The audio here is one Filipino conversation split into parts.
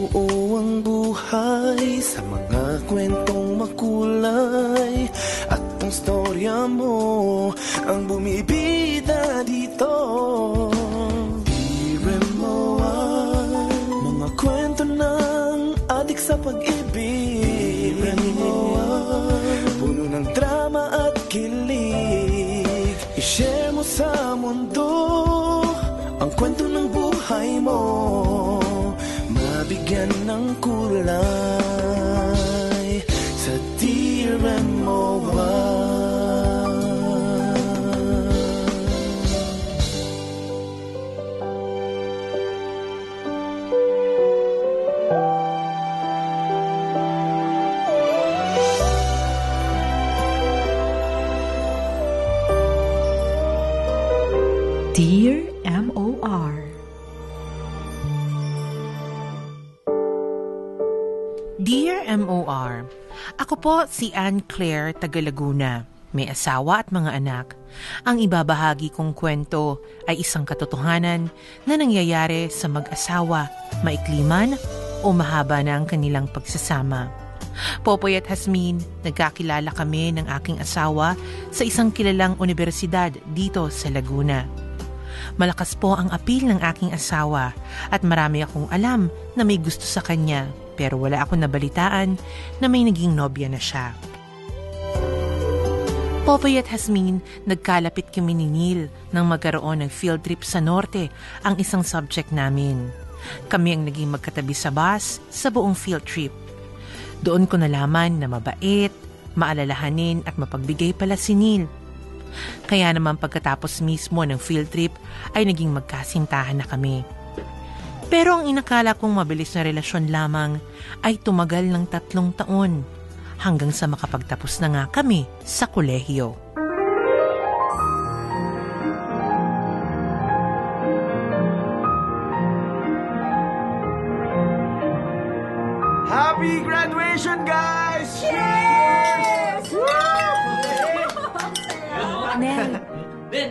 buo ang buhay sa mga kwentong makulay. At ang storya mo ang bumibida dito. Mo mga kwento ng adik sa pag-ibig. Puno ng drama at kilig. I-share mo sa mundo ang kwento ng buhay mo. Mabigyan ng kulay sa Dear MOA. Dear MOR. Dear MOR, ako po si Anne Claire, taga Laguna. May asawa at mga anak. Ang ibabahagi kong kwento ay isang katotohanan na nangyayari sa mag-asawa, maikli man o mahaba na ang kanilang pagsasama. Popoy at Hasmin, nagkakilala kami ng aking asawa sa isang kilalang universidad dito sa Laguna. Malakas po ang appeal ng aking asawa at marami akong alam na may gusto sa kanya, pero wala akong nabalitaan na may naging nobya na siya. Popoy at Hasmin, nagkalapit kami ni Neil nang magkaroon ng field trip sa norte, ang isang subject namin. Kami ang naging magkatabi sa bus sa buong field trip. Doon ko nalaman na mabait, maalalahanin at mapagbigay pala si Neil. Kaya naman pagkatapos mismo ng field trip ay naging magkasintahan na kami. Pero ang inakala kong mabilis na relasyon lamang ay tumagal ng 3 taon hanggang sa makapagtapos na nga kami sa kolehiyo. Happy graduation, guys! Cheers!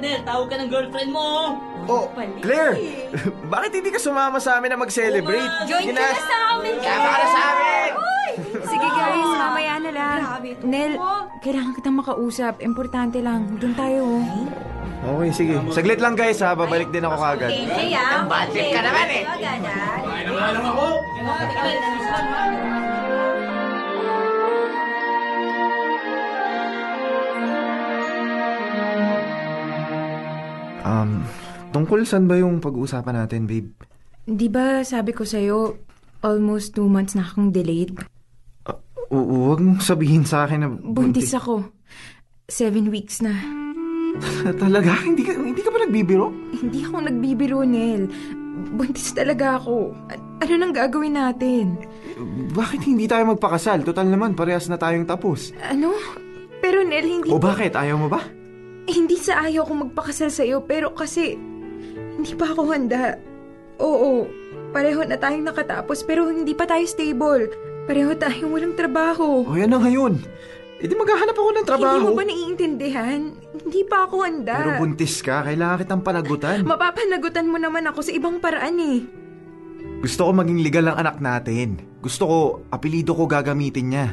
Nel, tawag ka ng girlfriend mo. Oh, Claire! Bakit hindi ka sumama sa amin na mag-celebrate? Join ka na sa amin, Sama ka na sa amin! Sige guys, mamaya na lang. Nel, kailangan kitang makausap. Importante lang. Doon tayo. Okay, sige. Saglit lang guys ha, babalik din ako kagad. Okay, ah. Budget ka naman eh! Alam ako. Tungkol saan ba yung pag-uusapan natin, babe? Di ba sabi ko sa'yo, almost 2 months na akong delayed? Huwag mong sabihin sa akin na Buntis ako. 7 weeks na. Talaga? Hindi ka ba nagbibiro? Hindi ako nagbibiro, Nel. Buntis talaga ako. Ano nang gagawin natin? Bakit hindi tayo magpakasal? Total naman, parehas na tayong tapos. Ano? Pero Nel, hindi... O bakit? Ayaw mo ba? Hindi sa ayaw ko magpakasal sa'yo, pero kasi hindi pa ako handa. Oo, pareho na tayong nakatapos pero hindi pa tayo stable. Pareho tayong walang trabaho. O yan na ngayon. E di maghahanap ako ng trabaho. Hindi mo ba naiintindihan? Hindi pa ako handa. Pero buntis ka, kailangan kitang panagutan. Mapapanagutan mo naman ako sa ibang paraan eh. Gusto ko maging legal ang anak natin. Gusto ko, apelido ko gagamitin niya.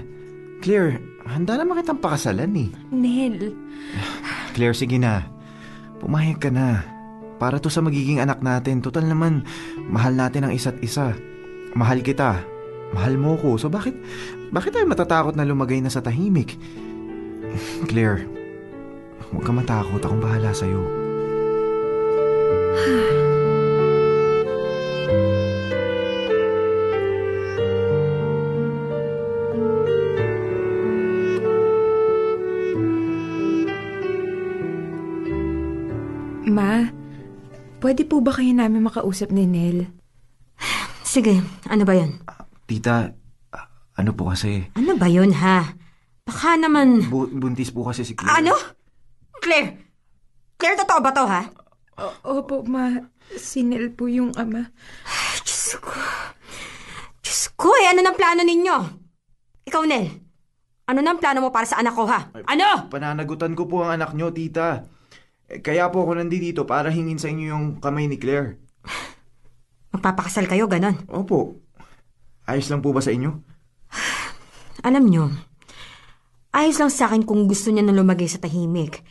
Claire, handa naman kitang pakasalan eh. Nel. Claire, sige na. Pumayag ka na. Para to sa magiging anak natin. Total naman, mahal natin ang isa't isa. Mahal kita. Mahal mo ko. So bakit tayo matatakot na lumagay na sa tahimik? Claire, huwag ka matakot. Akong bahala sa'yo. Ma, pwede po ba kayo namin makausap ni Nel? Sige, ano ba yun? Tita, ano po kasi? Ano ba yun, ha? Baka naman... Buntis po kasi si Claire. Ano? Claire! Claire, totoo ba to, ha? Opo, ma. Si Nel po yung ama. Diyos ko. Diyos ko, ano nang plano ninyo? Ikaw, Nel. Ano nang plano mo para sa anak ko, ha? Ano? Pananagutan ko po ang anak nyo, tita. Kaya po ako nandito para hingin sa inyo yung kamay ni Claire. Magpapakasal kayo, ganon? Opo. Ayos lang po ba sa inyo? Alam nyo, ayos lang sa akin kung gusto niya na lumagay sa tahimik.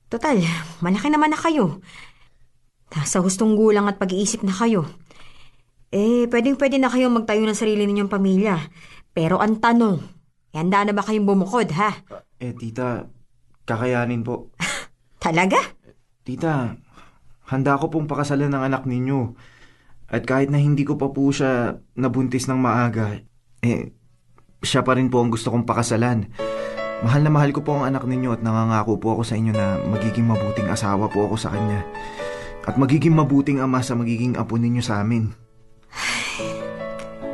Total, malaki naman na kayo. Nasa hustong gulang at pag-iisip na kayo. Pwedeng-pwede na kayo magtayo ng sarili ninyong pamilya. Pero ang tanong, handa na ba kayong bumukod, ha? Tita, kakayanin po. Talaga? Tita, handa ko pong pakasalan ng anak ninyo. At kahit na hindi ko pa po siya nabuntis ng maaga, siya pa rin po ang gusto kong pakasalan. Mahal na mahal ko po ang anak ninyo at nangangako po ako sa inyo na magiging mabuting asawa po ako sa kanya. At magiging mabuting ama sa magiging apo ninyo sa amin.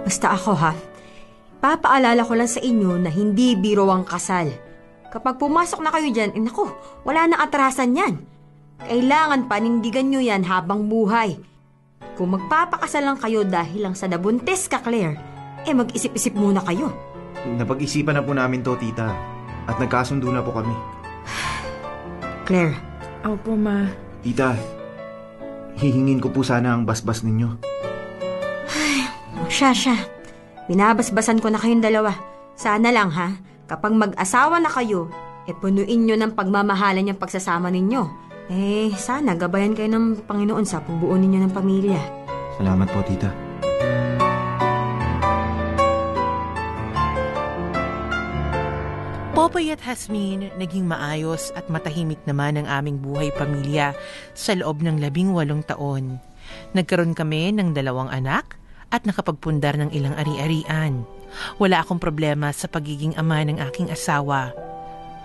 Basta ako, ha? Papaalala ko lang sa inyo na hindi biro ang kasal. Kapag pumasok na kayo dyan, naku, wala na atrasan yan. Kailangan panindigan nyo yan habang buhay. Kung magpapakasal lang kayo dahil lang sa nabuntis ka, Claire, mag-isip-isip muna kayo. Napag-isipan na po namin to, tita. At nagkasundo na po kami. Claire. Opo, Ma. Tita, hihingin ko po sana ang basbas ninyo. Siya. Binabasbasan ko na kayong dalawa. Sana lang, ha? Kapag mag-asawa na kayo, punuin nyo ng pagmamahalan yung pagsasama ninyo. Sana gabayan kayo ng Panginoon sa pagbuo ninyo ng pamilya. Salamat po, tita. Popoy at Hasmin, naging maayos at matahimik naman ang aming buhay pamilya sa loob ng 18 taon. Nagkaroon kami ng 2 anak at nakapagpundar ng ilang ari-arian. Wala akong problema sa pagiging ama ng aking asawa.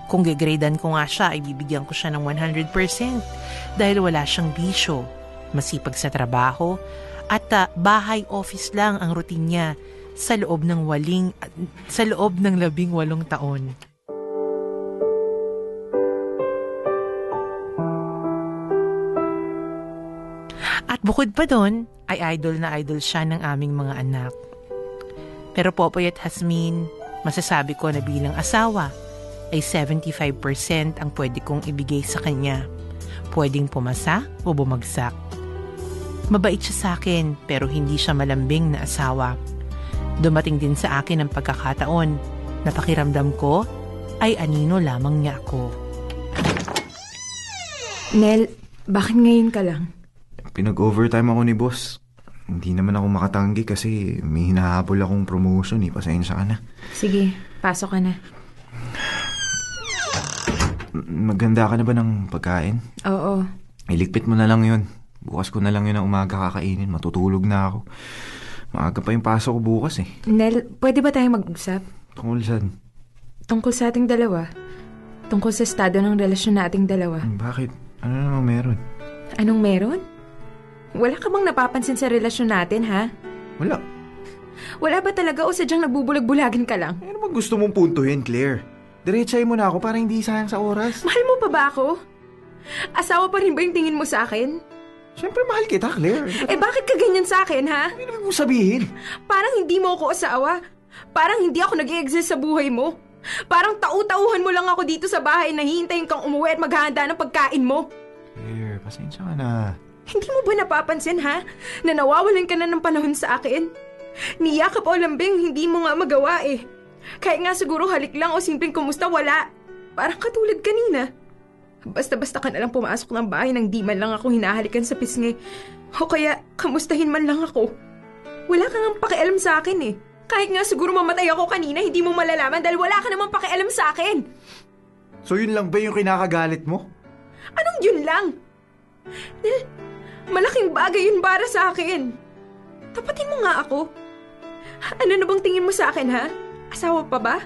Kung gegradean ko nga siya, ay bibigyan ko siya ng 100% dahil wala siyang bisyo, masipag sa trabaho, at bahay office lang ang routine niya sa loob ng 18 taon. At bukod pa doon, ay idol na idol siya ng aming mga anak. Pero Popoy at Hasmin, masasabi ko na bilang asawa, ay 75% ang pwede kong ibigay sa kanya. Pwedeng pumasa o bumagsak. Mabait siya sa akin pero hindi siya malambing na asawa. Dumating din sa akin ang pagkakataon na pakiramdam ko ay anino lamang niya ako. Nel, bakit ngayon ka lang? Pinag-overtime ako ni boss. Hindi naman ako makatanggi kasi may hinahabol akong promotion. Pasensya ka na. Sige, pasok ka na. Maganda ka na ba ng pagkain? Oo. Iligpit mo na lang yun. Bukas ko na lang yun ang umaga kakainin. Matutulog na ako. Maaga pa yung pasok ko bukas eh. Nel, pwede ba tayo mag-usap? Tungkol saan? Tungkol sa ating dalawa. Tungkol sa estado ng relasyon nating dalawa. Bakit? Ano namang meron? Anong meron? Wala ka bang napapansin sa relasyon natin, ha? Wala. Wala ba talaga o sadyang nagbubulag-bulagin ka lang? Ano bang gusto mong puntuhin, Claire? Diretsahin mo na ako para hindi sayang sa oras. Mahal mo pa ba ako? Asawa pa rin ba yung tingin mo sa akin? Siyempre mahal kita, Claire. Bakit ka ganyan sa akin, ha? Ano naman mong sabihin? Parang hindi mo ako asawa. Parang hindi ako nag-i-exist sa buhay mo. Parang tau-tauhan mo lang ako dito sa bahay na hihintayin kang umuwi at maghahanda ng pagkain mo. Claire, pasensya ka na. Hindi mo ba napapansin, ha? Na nawawalan ka na ng panahon sa akin? Niyakap o lambing, hindi mo nga magawa eh. Kahit nga siguro halik lang o simpleng kumusta, wala. Parang katulad kanina. Basta-basta ka na lang pumasok ng bahay nang di man lang ako hinahalikan sa pisngi. O kaya, kamustahin man lang ako. Wala kang ang pakialam sa akin eh. Kahit nga siguro mamatay ako kanina, hindi mo malalaman dahil wala ka namang pakialam sa akin. So yun lang ba yung kinakagalit mo? Anong yun lang? Malaking bagay yun para sa akin. Tapatin mo nga ako. Ano na bang tingin mo sa akin, ha? Asawa pa ba?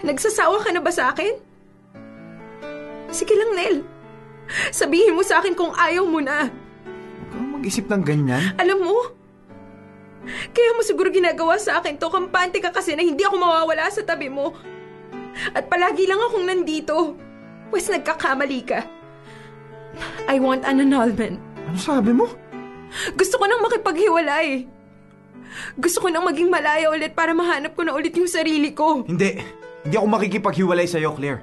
Nagsasawa ka na ba sa akin? Sige lang, Nel. Sabihin mo sa akin kung ayaw mo na. Huwag kang mag-isip ng ganyan. Alam mo, kaya mo siguro ginagawa sa akin to. Kampante ka kasi na hindi ako mawawala sa tabi mo. At palagi lang akong nandito. Pues nagkakamali ka. I want an annulment. Ano sabi mo? Gusto ko nang makipaghiwalay. Gusto ko nang maging malaya ulit para mahanap ko na ulit yung sarili ko. Hindi. Hindi ako makikipaghiwalay sa'yo, Claire.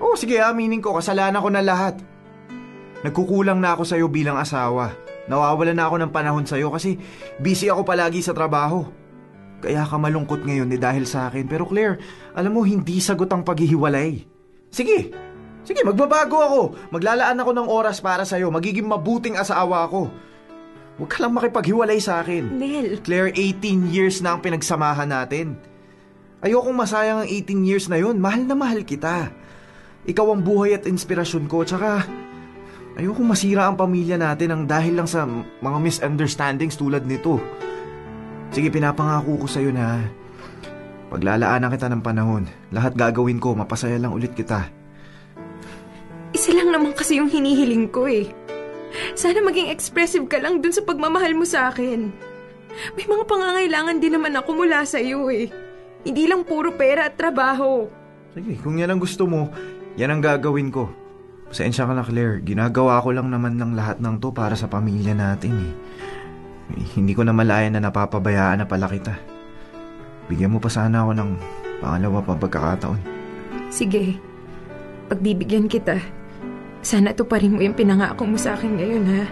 Oo, sige, aminin ko. Kasalanan ko na lahat. Nagkukulang na ako sa'yo bilang asawa. Nawawalan na ako ng panahon sa'yo kasi busy ako palagi sa trabaho. kaya ka malungkot ngayon dahil sa akin. Pero Claire, alam mo, hindi sagot ang paghihiwalay. Sige, magbabago ako. Maglalaan ako ng oras para sa'yo. Magiging mabuting asawa ako. Huwag ka lang makipaghiwalay sa akin. Nel. Claire, 18 years na ang pinagsamahan natin. Ayokong masayang ang 18 years na yun. Mahal na mahal kita. Ikaw ang buhay at inspirasyon ko. Tsaka, ayokong masira ang pamilya natin ang dahil lang sa mga misunderstandings tulad nito. Sige, pinapangako ko sa'yo na paglalaanan kita ng panahon. Lahat gagawin ko, mapasaya lang ulit kita. Isa lang naman kasi yung hinihiling ko eh. Sana maging expressive ka lang dun sa pagmamahal mo sa akin. May mga pangangailangan din naman ako mula sa iyo eh. Hindi lang puro pera at trabaho. Sige, kung yan ang gusto mo, yan ang gagawin ko. Pasensya ka na, Claire. Ginagawa ko lang naman ng lahat ng to para sa pamilya natin eh. Hindi ko na malayan na napapabayaan na pala kita. Bigyan mo pa sana ako ng pangalawa pa pagkakataon. Sige, pagbibigyan kita. Sana tuparin mo yung pinangako mo sa akin ngayon, ha?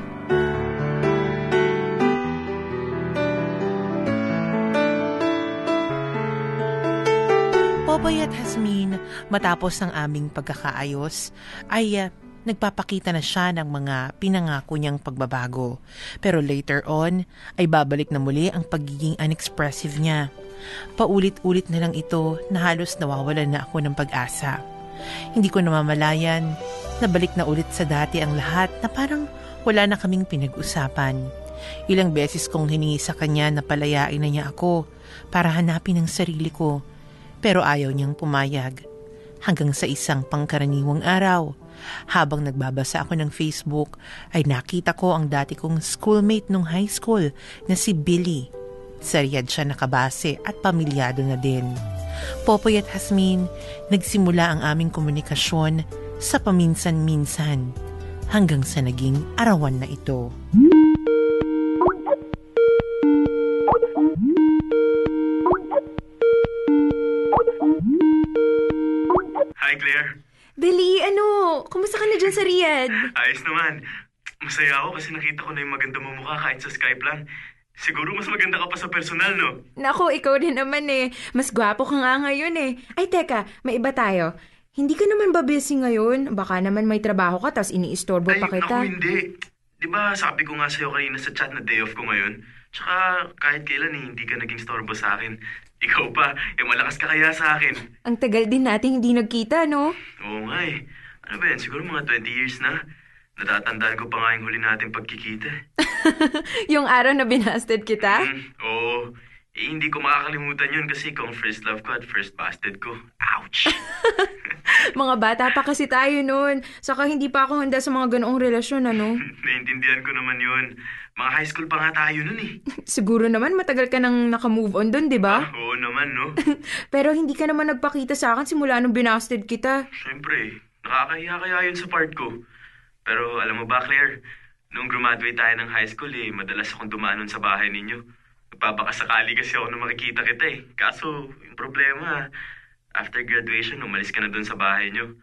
Popoy at Jasmine, matapos ng aming pagkakaayos, ay nagpapakita na siya ng mga pinangako niyang pagbabago. Pero later on, ay babalik na muli ang pagiging unexpressive niya. Paulit-ulit na lang ito na halos nawawalan na ako ng pag-asa. Hindi ko namamalayan, nabalik na ulit sa dati ang lahat na parang wala na kaming pinag-usapan. Ilang beses kong hiningi sa kanya na palayain na niya ako para hanapin ang sarili ko. Pero ayaw niyang pumayag. Hanggang sa isang pangkaraniwang araw, habang nagbabasa ako ng Facebook, ay nakita ko ang dati kong schoolmate nung high school na si Billy. Sa Riyadh siya nakabase at pamilyado na din. Popoy at Jasmine, nagsimula ang aming komunikasyon sa paminsan-minsan hanggang sa naging arawan na ito. Hi, Claire. Billy, kumusta ka na dyan sa Riyadh? Ayos naman. Masaya ako kasi nakita ko na yung maganda mo mukha kahit sa Skype lang. Siguro mas maganda ka pa sa personal, no? Nako, ikaw din naman eh. Mas gwapo ka nga ngayon eh. Ay, teka, may iba tayo. Hindi ka naman ba busy ngayon? Baka naman may trabaho ka tapos iniistorbo pa kita. Naku, hindi. Diba sabi ko nga sa'yo kanina sa chat na day off ko ngayon? Tsaka kahit kailan hindi ka naging storbo sa akin. Ikaw pa, malakas ka kaya sa akin. Ang tagal din natin hindi nagkita, no? Oo nga eh. Ano ba yan? Siguro mga 20 years na. Natatandaan ko pa nga yung huli nating pagkikita. Yung araw na binasted kita? Oo. Hindi ko makakalimutan yun kasi ikaw ang first love ko at first busted ko. Ouch! Mga bata pa kasi tayo noon. Saka hindi pa ako handa sa mga ganoong relasyon, ano? Naintindihan ko naman yun. Mga high school pa nga tayo nun eh. Siguro naman matagal ka nang nakamove on dun, di ba? Oo naman, no? Pero hindi ka naman nagpakita sa akin simula nung binasted kita. Siyempre, nakakahiya kaya yun sa part ko. Pero alam mo ba, Claire, nung graduate tayo ng high school madalas akong dumaanon sa bahay ninyo. Nagpapakasakali kasi ako na makikita kita eh. Kaso, yung problema, after graduation, umalis ka na dun sa bahay nyo.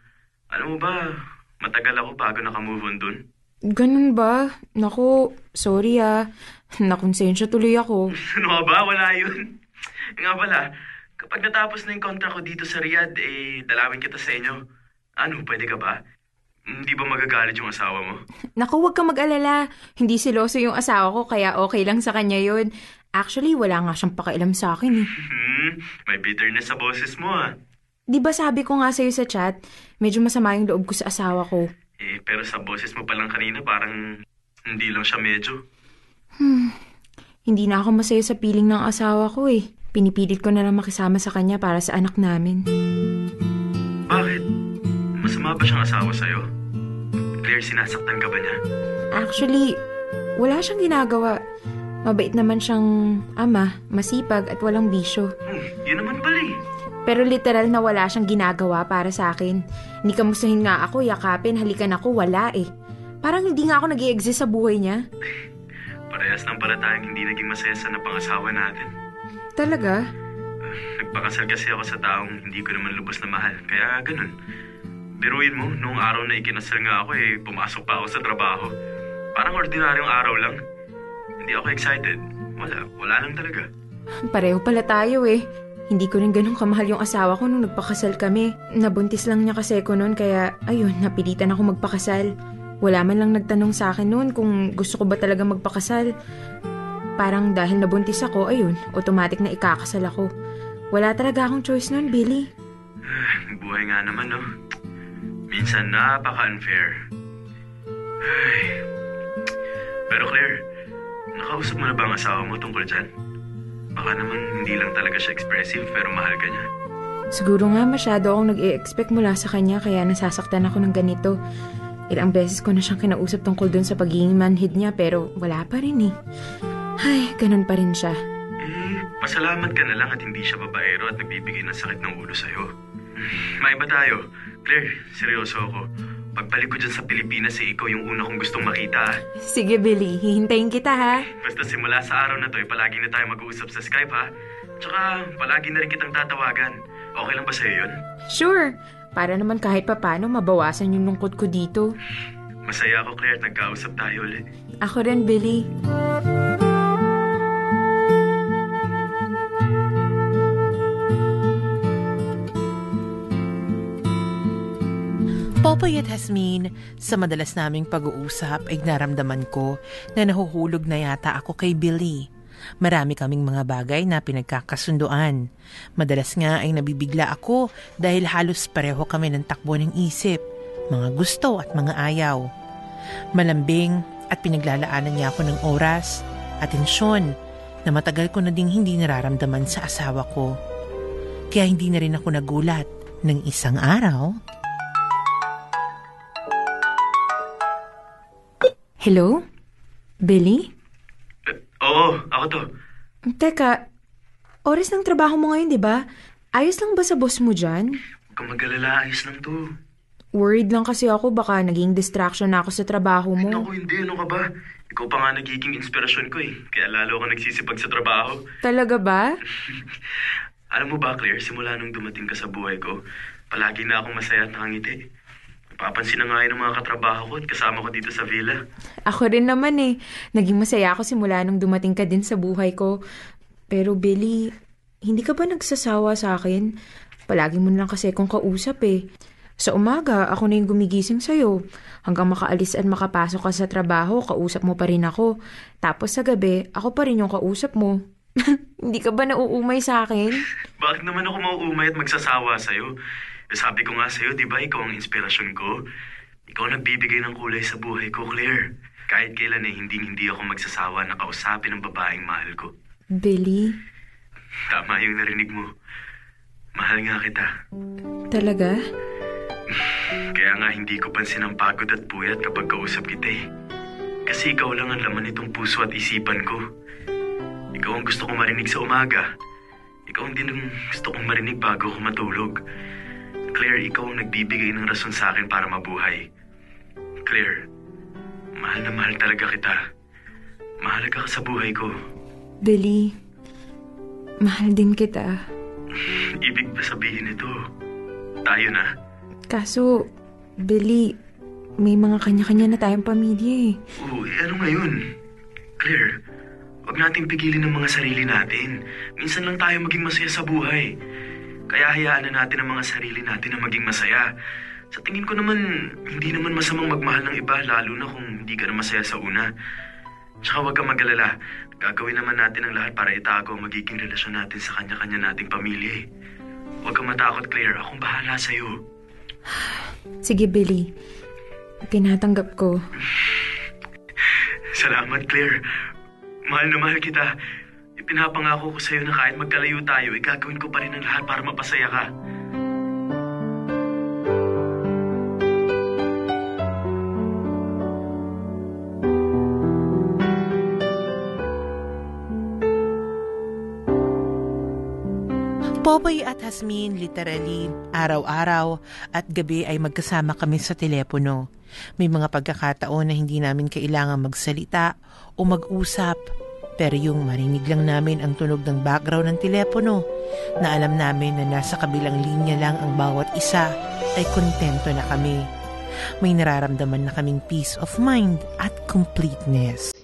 Alam mo ba, matagal ako bago nakamove on dun. Ganun ba? Naku, sorry nakonsensya tuloy ako. Ano ka ba? Wala yun. Nga pala, kapag natapos na yung contract ko dito sa Riyadh, dalawin kita sa inyo. Ano, pwede ka ba? Hindi ba magagalit yung asawa mo? Naku, huwag kang mag-alala. Hindi siloso yung asawa ko, kaya okay lang sa kanya yun. Actually, wala nga siyang pakialam sa akin eh. May bitterness sa boses mo Di ba sabi ko nga sa'yo sa chat, medyo masama yung loob ko sa asawa ko. Pero sa boses mo palang kanina, parang hindi lang siya medyo. Hindi na ako masaya sa piling ng asawa ko eh. Pinipilit ko na lang makisama sa kanya para sa anak namin. Bakit? Masama ba siyang asawa sa'yo? Claire, sinasaktan ka ba niya? Actually, wala siyang ginagawa. Mabait naman siyang ama, masipag at walang bisyo. Yun naman pala Pero literal na wala siyang ginagawa para sa akin. Nikamustahin nga ako, yakapin, halikan ako, wala eh. Parang hindi nga ako nag-i-exist sa buhay niya. Parehas lang pala tayong hindi naging masaya sa napangasawa natin. Talaga? Nagpakasal kasi ako sa taong hindi ko naman lubos na mahal. Kaya ganun. Biruin mo, nung araw na ikinasal nga ako pumasok pa ako sa trabaho. Parang ordinaryong araw lang. Hindi ako excited. Wala lang talaga. Pareho pala tayo eh. Hindi ko rin ganun kamahal yung asawa ko nung nagpakasal kami. Nabuntis lang niya kasi ko noon kaya ayun, napilitan ako magpakasal. Wala man lang nagtanong sa akin noon kung gusto ko ba talaga magpakasal. Parang dahil nabuntis ako, ayun, automatic na ikakasal ako. Wala talaga akong choice noon, Billy. Buhay nga naman, no? Minsan napaka-unfair. Ay. Pero Claire, nakausap mo na ba ang asawa mo tungkol dyan? Baka naman hindi lang talaga siya expressive pero mahal ka niya. Siguro nga masyado akong nag-i-expect mula sa kanya kaya nasasaktan ako ng ganito. Ilang beses ko na siyang kinausap tungkol dun sa pagiging manhid niya pero wala pa rin eh. Ay, ganun pa rin siya. Pasalamat ka na lang at hindi siya babaero at nagbibigay ng sakit ng ulo sa'yo. Maiba tayo. Claire, seryoso ako. Pagbalik ko dyan sa Pilipinas ikaw yung una kong gustong makita. Sige, Billy. Hihintayin kita, ha? Basta simula sa araw na to, palagi na tayo mag-uusap sa Skype, ha? Tsaka, palagi na rin kitang tatawagan. Okay lang ba sa'yo yun? Sure. Para naman kahit papano mabawasan yung lungkot ko dito. Masaya ako, Claire, at nagkausap tayo ulit. Ako rin, Billy. Popoy at Hasmin, sa madalas naming pag-uusap ay naramdaman ko na nahuhulog na yata ako kay Billy. Marami kaming mga bagay na pinagkakasunduan. Madalas nga ay nabibigla ako dahil halos pareho kami ng takbo ng isip, mga gusto at mga ayaw. Malambing at pinaglalaanan niya ako ng oras, atensyon, na matagal ko na ding hindi nararamdaman sa asawa ko. Kaya hindi na rin ako nagulat ng isang araw. Hello? Billy? Oo, ako to. Teka, oras ng trabaho mo ngayon, di ba? Ayos lang ba sa boss mo dyan? Huwag kang mag-alala, ayos lang to. Worried lang kasi ako, baka naging distraction na ako sa trabaho mo. Naku, hindi. Ano ka ba? Ikaw pa nga nagiging inspirasyon ko eh. Kaya lalo ako nagsisipag sa trabaho. Talaga ba? Alam mo ba, Claire, simula nung dumating ka sa buhay ko, palagi na akong masaya at nakangiti. Napapansin na nga yun ng mga katrabaho ko at kasama ko dito sa villa. Ako rin naman eh. Naging masaya ako simula nung dumating ka din sa buhay ko. Pero Billy, hindi ka ba nagsasawa sa akin? Palagi mo lang kasi akong kausap eh. Sa umaga, ako na yung gumigising sa'yo. Hanggang makaalis at makapasok ka sa trabaho, kausap mo pa rin ako. Tapos sa gabi, ako pa rin yung kausap mo. Hindi ka ba nauumay sa akin? Bakit naman ako mauumay at magsasawa sa'yo? Sabi ko nga sa'yo, di ba, ikaw ang inspirasyon ko? Ikaw nagbibigay ng kulay sa buhay ko, Claire. Kahit kailan hindi ako magsasawa na kausapin ang babaeng mahal ko. Billy? Tama yung narinig mo. Mahal nga kita. Talaga? Kaya nga hindi ko pansin ang pagod at puyat kapag kausap kita eh. Kasi ikaw lang ang laman nitong puso at isipan ko. Ikaw ang gusto kong marinig sa umaga. Ikaw ang din ang gusto kong marinig bago ako matulog. Claire, ikaw ang nagbibigay ng rason sa akin para mabuhay. Claire, mahal na mahal talaga kita. Mahalaga ka sa buhay ko. Billy, mahal din kita. Ibig ba sabihin ito? Tayo na? Kaso, Billy, may mga kanya-kanya na tayong pamilya eh. Oo, ano ngayon? Claire, huwag nating pigilin ang mga sarili natin. Minsan lang tayo maging masaya sa buhay. Kaya hayaan na natin ang mga sarili natin na maging masaya. Sa tingin ko naman, hindi naman masamang magmahal ng iba, lalo na kung hindi ka na masaya sa una. Tsaka huwag kang mag-alala. Gagawin naman natin ang lahat para itago ang magiging relasyon natin sa kanya-kanya nating pamilya. Huwag kang matakot, Claire. Akong bahala sa'yo. Sige, Billy. Tinatanggap ko. Salamat, Claire. Mahal na mahal kita. Ipinapangako ko sa'yo na kahit magkalayo tayo, gagawin ko pa rin ang lahat para mapasaya ka. Popoy at Hasmin, literally, araw-araw at gabi ay magkasama kami sa telepono. May mga pagkakataon na hindi namin kailangan magsalita o mag-usap. Pero yung marinig lang namin ang tunog ng background ng telepono, na alam namin na nasa kabilang linya lang ang bawat isa, ay kontento na kami. May nararamdaman na kaming peace of mind at completeness.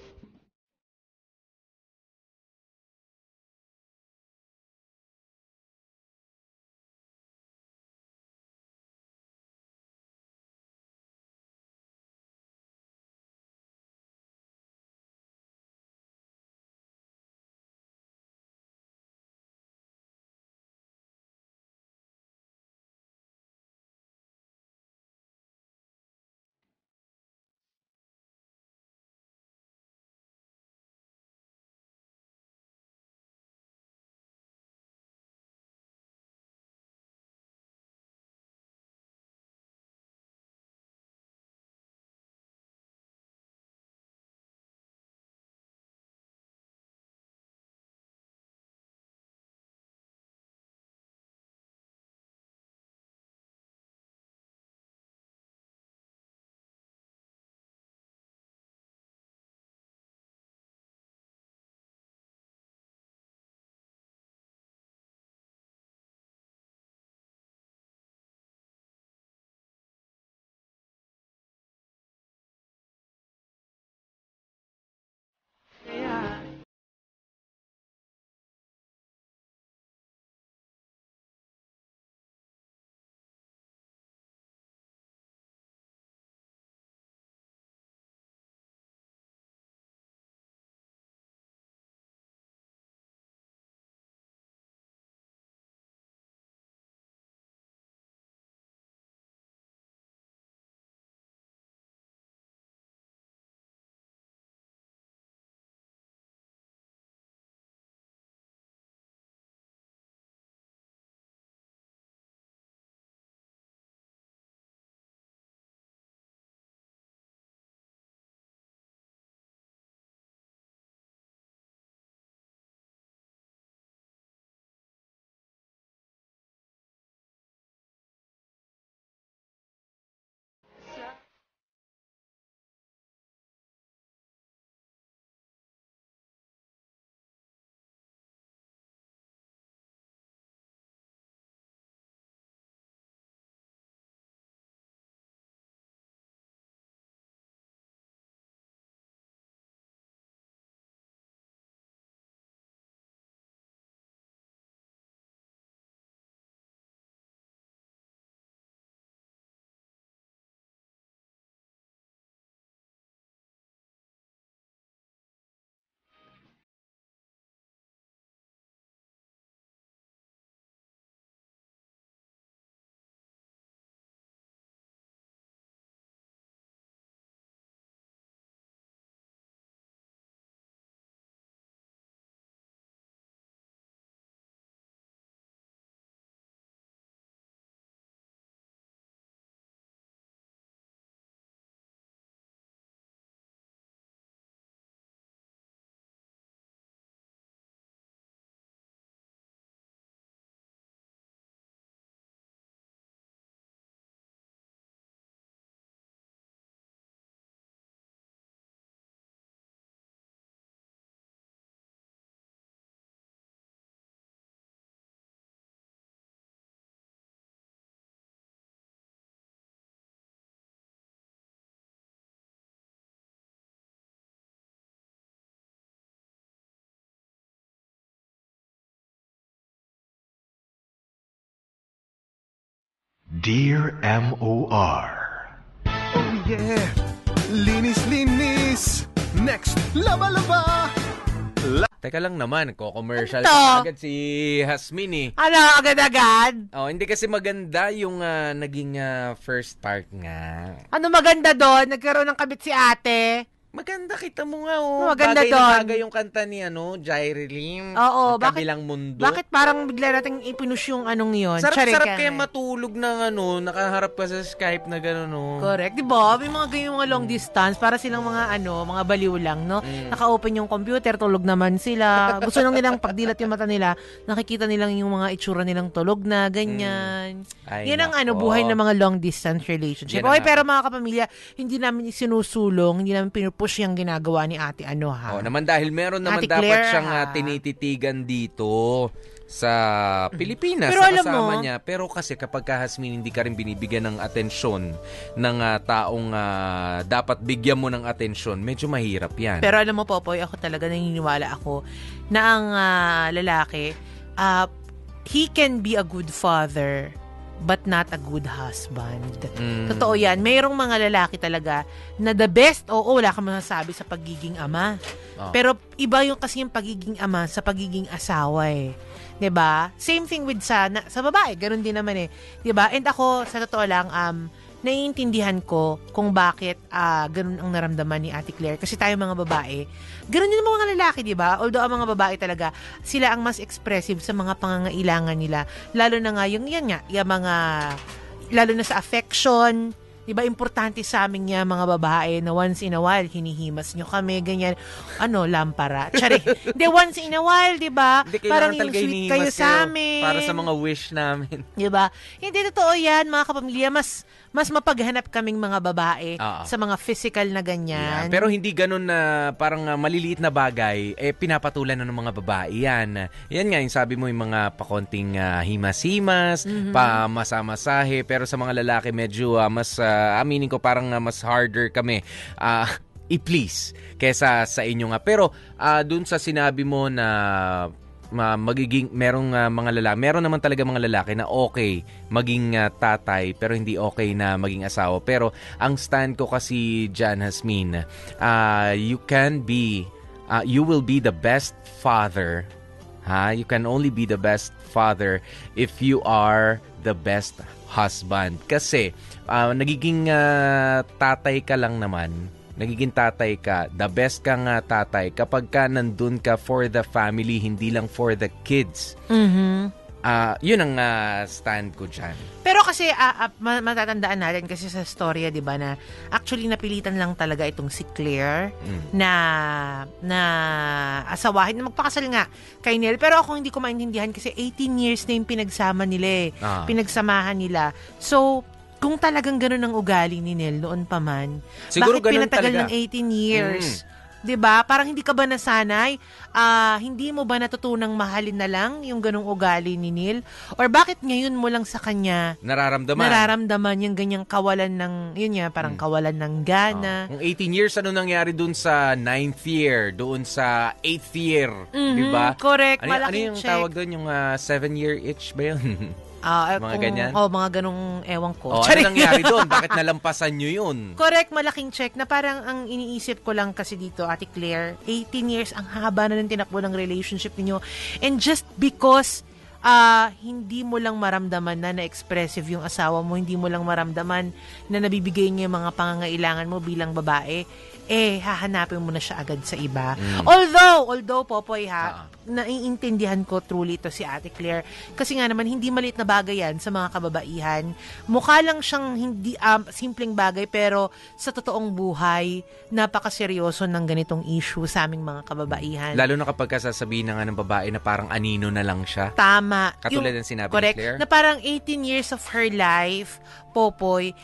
Dear M.O.R. Oh yeah! Linis-linis! Next, laba-laba! Teka lang naman, ko-commercial Ano? pa agad si Hasmin eh. Ano, agad-agad? Oh, hindi kasi maganda yung naging first part nga. Ano maganda doon? Nagkaroon ng kabit si ate. Maganda, kita mo nga oh. Maganda bagay doon. na bagay yung kanta ni Jaireline. Oo, Kabilang mundo. Bakit parang bigla nating ipinush yung anong yun? Sarap-sarap kaya matulog ng nakaharap ka sa Skype na gano'n, no? Correct. Di ba? May mga ganyan mga long distance para silang mga mga baliw lang, no? Naka-open yung computer, tulog naman sila. Gusto lang nilang pagdilat yung mata nila, nakikita nilang yung mga itsura nilang tulog na, ganyan. Ay, yan ang nako. buhay ng mga long distance relationship. Yan Okay, ang pero mga kapamilya, hindi namin sinusulong, hindi namin pinupush yung ginagawa ni ate ha. Naman dahil meron naman Ate dapat Claire, siyang ha? tinititigan dito sa Pilipinas, Pero sa alam kasama mo, niya. Pero kasi kapag Hasmin, hindi ka rin binibigyan ng atensyon ng taong dapat bigyan mo ng atensyon, medyo mahirap yan. Pero alam mo, Popoy, ako talaga naniniwala ako na ang lalaki, he can be a good father but not a good husband. Totoo yan. Mayroong mga lalaki talaga na the best, wala kang masasabi sa pagiging ama. Pero iba yung kasi yung pagiging ama sa pagiging asawa eh. 'Di ba? Same thing with sa babae, ganoon din naman eh. 'Di ba? And ako sa totoo lang naiintindihan ko kung bakit ganun ang naramdaman ni Ate Claire. Kasi tayo mga babae, ganun din ang mga lalaki, di ba? Although ang mga babae talaga, sila ang mas expressive sa mga pangangailangan nila. Lalo na nga yung lalo na sa affection. Di ba, importante sa amin nga mga babae na once in a while, hinihimas nyo kami, ganyan. Lampara. Tsari. Di, once in a while, di ba? Parang yung sweet kayo sa amin. Para sa mga wish namin. Di ba? Hindi totoo yan, mga kapamilya. Mas mapaghanap kaming mga babae sa mga physical na ganyan. Yeah, pero hindi ganun na parang maliliit na bagay, pinapatulan na ng mga babae yan. Yan nga, yung sabi mo, yung mga pakonting himas-himas, pamasa-masahe, pero sa mga lalaki medyo mas, aminin ko, parang mas harder kami i-please kesa sa inyo nga. Pero dun sa sinabi mo na meron naman talaga mga lalaki na okay maging tatay pero hindi okay na maging asawa. Pero ang stand ko kasi dyan, Hasmin, you will be the best father. You can only be the best father if you are the best husband. Kasi nagiging tatay ka lang naman. Nagiging tatay ka, the best kang tatay kapag ka nandun ka for the family, hindi lang for the kids. Yun ang stand ko dyan. Pero kasi matatandaan natin kasi sa storya, di ba, na actually napilitan lang talaga itong si Claire na asawahin, na magpakasal nga kay Nel. Pero ako hindi ko maintindihan kasi 18 years na yung pinagsama nila pinagsamahan nila. So, kung talagang gano'n ang ugali ni Nel noon pa man, siguro bakit pinatagal talaga ng 18 years? 'Di ba? Parang hindi ka ba nasanay? Hindi mo ba natutunang mahalin na lang yung ganong ugali ni Nel? Or bakit ngayon mo lang sa kanya nararamdaman yung ganyang kawalan ng, yun nga, parang kawalan ng gana? Kung 18 years, ano nangyari dun sa 9th year, doon sa 8th year, di ba? Correct, ano malaking yung check. tawag doon? Yung 7-year itch ba yun? Mga ganyan? Mga ganong ewan ko. Ano nangyari doon? Bakit nalampasan nyo yun? Correct, malaking check na parang ang iniisip ko lang kasi dito, Ate Claire, 18 years ang haba na ng tinakbo ng relationship niyo. And just because hindi mo lang maramdaman na expressive yung asawa mo, hindi mo lang maramdaman na nabibigay niya yung mga pangangailangan mo bilang babae, hahanapin mo na siya agad sa iba. Although, Popoy, naiintindihan ko truly ito si Ate Claire. Kasi nga naman, hindi maliit na bagay yan sa mga kababaihan. Mukha lang siyang hindi simpleng bagay, pero sa totoong buhay, napakaseryoso ng ganitong issue sa aming mga kababaihan. Lalo na kapag sasabihin na nga ng babae na parang anino na lang siya. Tama. Katulad ng sinabi correct, ni Claire. Na parang 18 years of her life, Popoy,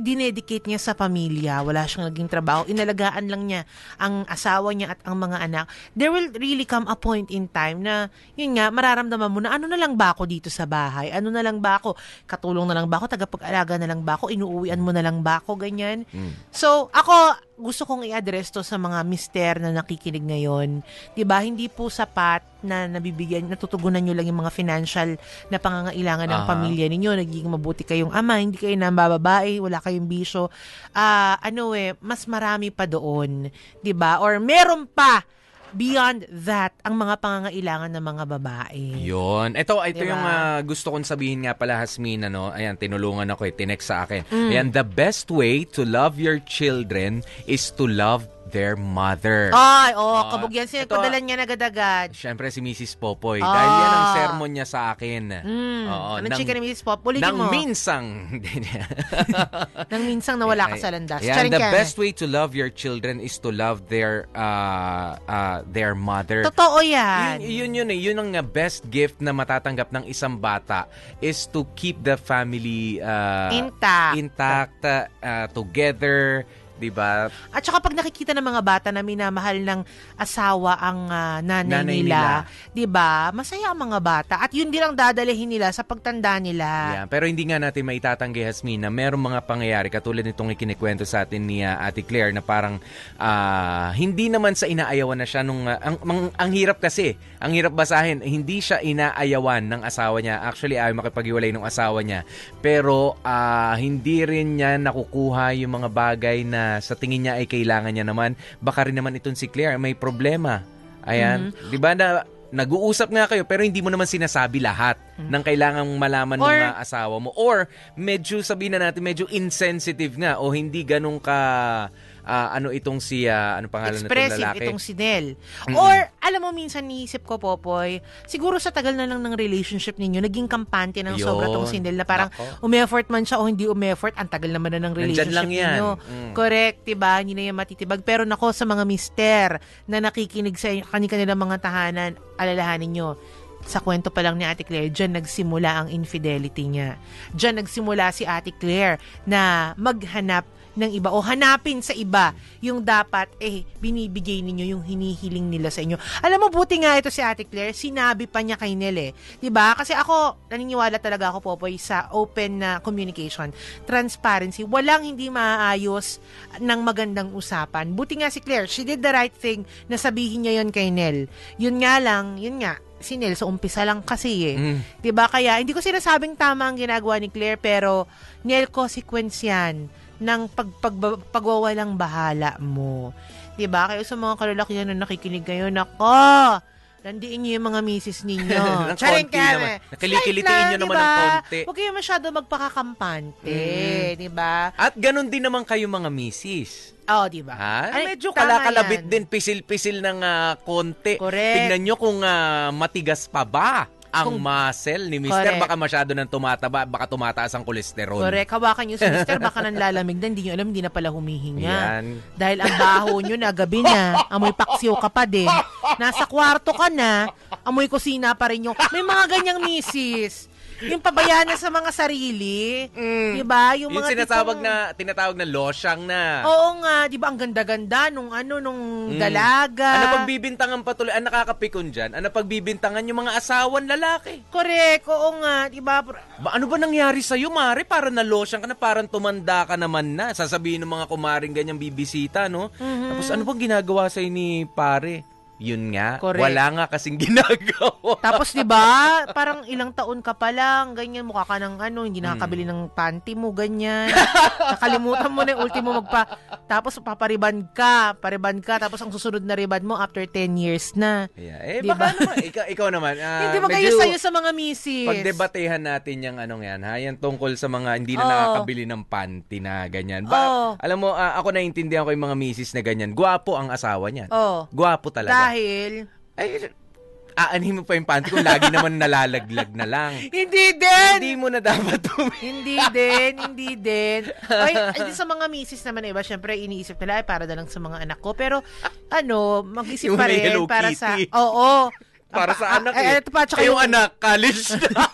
dinedicate niya sa pamilya. Wala siyang naging trabaho. Inalagaan lang niya ang asawa niya at ang mga anak. There will really come a point in time na, yun nga, mararamdaman mo na ano na lang ba ako dito sa bahay? Ano na lang ba ako? Katulong na lang ba ako? Tagapag-alaga na lang ba ako? Inuuwian mo na lang ba ako? Ganyan. So, ako, gusto kong i-address to sa mga mister na nakikinig ngayon. 'Di ba? Hindi po sapat na natutugunan nyo lang yung mga financial na pangangailangan ng pamilya ninyo. Nagiging mabuti kayong ama, hindi kayo nambababae, wala kayong bisyo. Mas marami pa doon, 'di ba? Or meron pa beyond that, ang mga pangangailangan ng mga babae. Yun. Ito Diba? yung gusto kong sabihin nga pala, Hasmin, Ayan, tinulungan ako, tinext sa akin. Ayan, the best way to love your children is to love their mother. Kabog yan. Padalan niya agad-agad. Siyempre si Mrs. Popoy. Dahil yan ang sermon niya sa akin. Anong chika ni Mrs. Popoy? Nang minsang. Nang minsang nawala ka sa landas. Yeah, the best way to love your children is to love their mother. Totoo yan. Yun ang best gift na matatanggap ng isang bata is to keep the family intact, together. Diba? At saka pag nakikita ng mga bata na minamahal ng asawa ang nanay nila, diba? Masaya ang mga bata. At yun din ang dadalhin nila sa pagtanda nila. Yeah, pero hindi nga natin maitatanggi, Hasmin, na merong mga pangyayari katulad nitong ikinikwento sa atin ni Ate Claire na parang hindi naman sa inaayawan na siya nung ang hirap kasi. Ang hirap basahin. Hindi siya inaayawan ng asawa niya. Actually, ayaw makipag-iwalay ng asawa niya. Pero hindi rin niya nakukuha yung mga bagay na sa tingin niya ay kailangan niya naman. Baka rin naman itong si Claire may problema. Ayan. Di ba na nag-uusap nga kayo pero hindi mo naman sinasabi lahat ng kailangang malaman ng mga asawa mo. Or medyo sabihin na natin medyo insensitive nga o hindi ganun ka itong si ano pangalan nitong lalaki? Expressive itong si Nel. Or alam mo minsan niisip ko, Popoy, siguro sa tagal na lang ng relationship ninyo naging kampante ng sobra tong si Nel na parang umeffort man siya o hindi umeffort, ang tagal naman na ng relationship ninyo. Correct, diba? Hindi na yan matitibag. Pero nako sa mga mister na nakikinig sa kanilang mga tahanan, alalahanin nyo, sa kwento pa lang ni Ate Claire, dyan nagsimula ang infidelity niya. Dyan nagsimula si Ate Claire na maghanap ng iba o hanapin sa iba yung dapat binibigay ninyo, yung hinihiling nila sa inyo. Alam mo, buti nga ito si Ate Claire, sinabi pa niya kay Nel diba? Kasi ako, naniniwala talaga ako, Popoy, sa open na communication, transparency, walang hindi maaayos ng magandang usapan. Buti nga si Claire, she did the right thing na sabihin niya yon kay Nel. Yun nga, si Nel sa umpisa lang kasi diba? Kaya hindi ko sinasabing tama ang ginagawa ni Claire, pero Nel, consequence yan ng pagwawalang bahala mo. Diba? Kaya sa mga kalalakihan na nakikinig ngayon, nako, landiin niyo yung mga misis ninyo. Charing kami. Nakilikilitiin nyo naman ng konti. Huwag kayo masyado magpakakampante. Diba? At ganun din naman kayo mga misis. Diba? Medyo kalakalabit din, pisil-pisil ng konti. Correct. Tingnan nyo kung matigas pa ba ang muscle ni Mr. Baka masyado nang tumataba, baka tumataas ang kolesterol. Correct. Hawakan nyo si Mr. Baka nanlalamig na, hindi nyo alam, hindi na pala humihinga. Yan. Dahil ang baho nyo na, gabi na, amoy paksiw ka pa din. Nasa kwarto ka na, amoy kusina pa rin yung, may mga ganyang misis. Yung pabayaan na sa mga sarili. Diba? Yung mga tinatawag na losyang na. Oo nga. Diba? Ang ganda-ganda nung dalaga. Ano pagbibintangan patuloy? Ang nakakapikon dyan? Ano pagbibintangan yung mga asawan lalaki? Correct. Oo nga. Diba? Ano ba nangyari sa'yo, Mare? Parang na losyang ka na, parang tumanda ka naman na. Sasabihin ng mga kumaring ganyang bibisita, no? Tapos ano bang ginagawa sa'yo ni Pare? Yun nga, correct. Wala nga kasing ginagawa. Tapos 'di ba, parang ilang taon ka pa lang, ganyan mukha ka ng hindi nakakabili ng panty mo, ganyan. Nakalimutan mo na yung ultimo tapos pariban ka, tapos ang susunod na riban mo after 10 years na. Yeah. Diba? Baka naman, ikaw naman. Hindi magayos sa'yo sa mga misis. Pagdebatehan natin yung yan tungkol sa mga hindi na nakakabili ng panty na ganyan. Alam mo, ako naiintindihan ko yung mga misis na ganyan. Gwapo ang asawa niyan. Gwapo talaga. Dahil aanhin mo pa yung panty kung lagi naman nalalaglag na lang. Hindi din! Hindi mo na dapat Hindi din. Ay, sa mga misis naman iba, syempre iniisip nila para na lang sa mga anak ko. Pero mag-isip pa rin para sa... Oo. Para sa anak ito pa, tsaka yung anak, college na.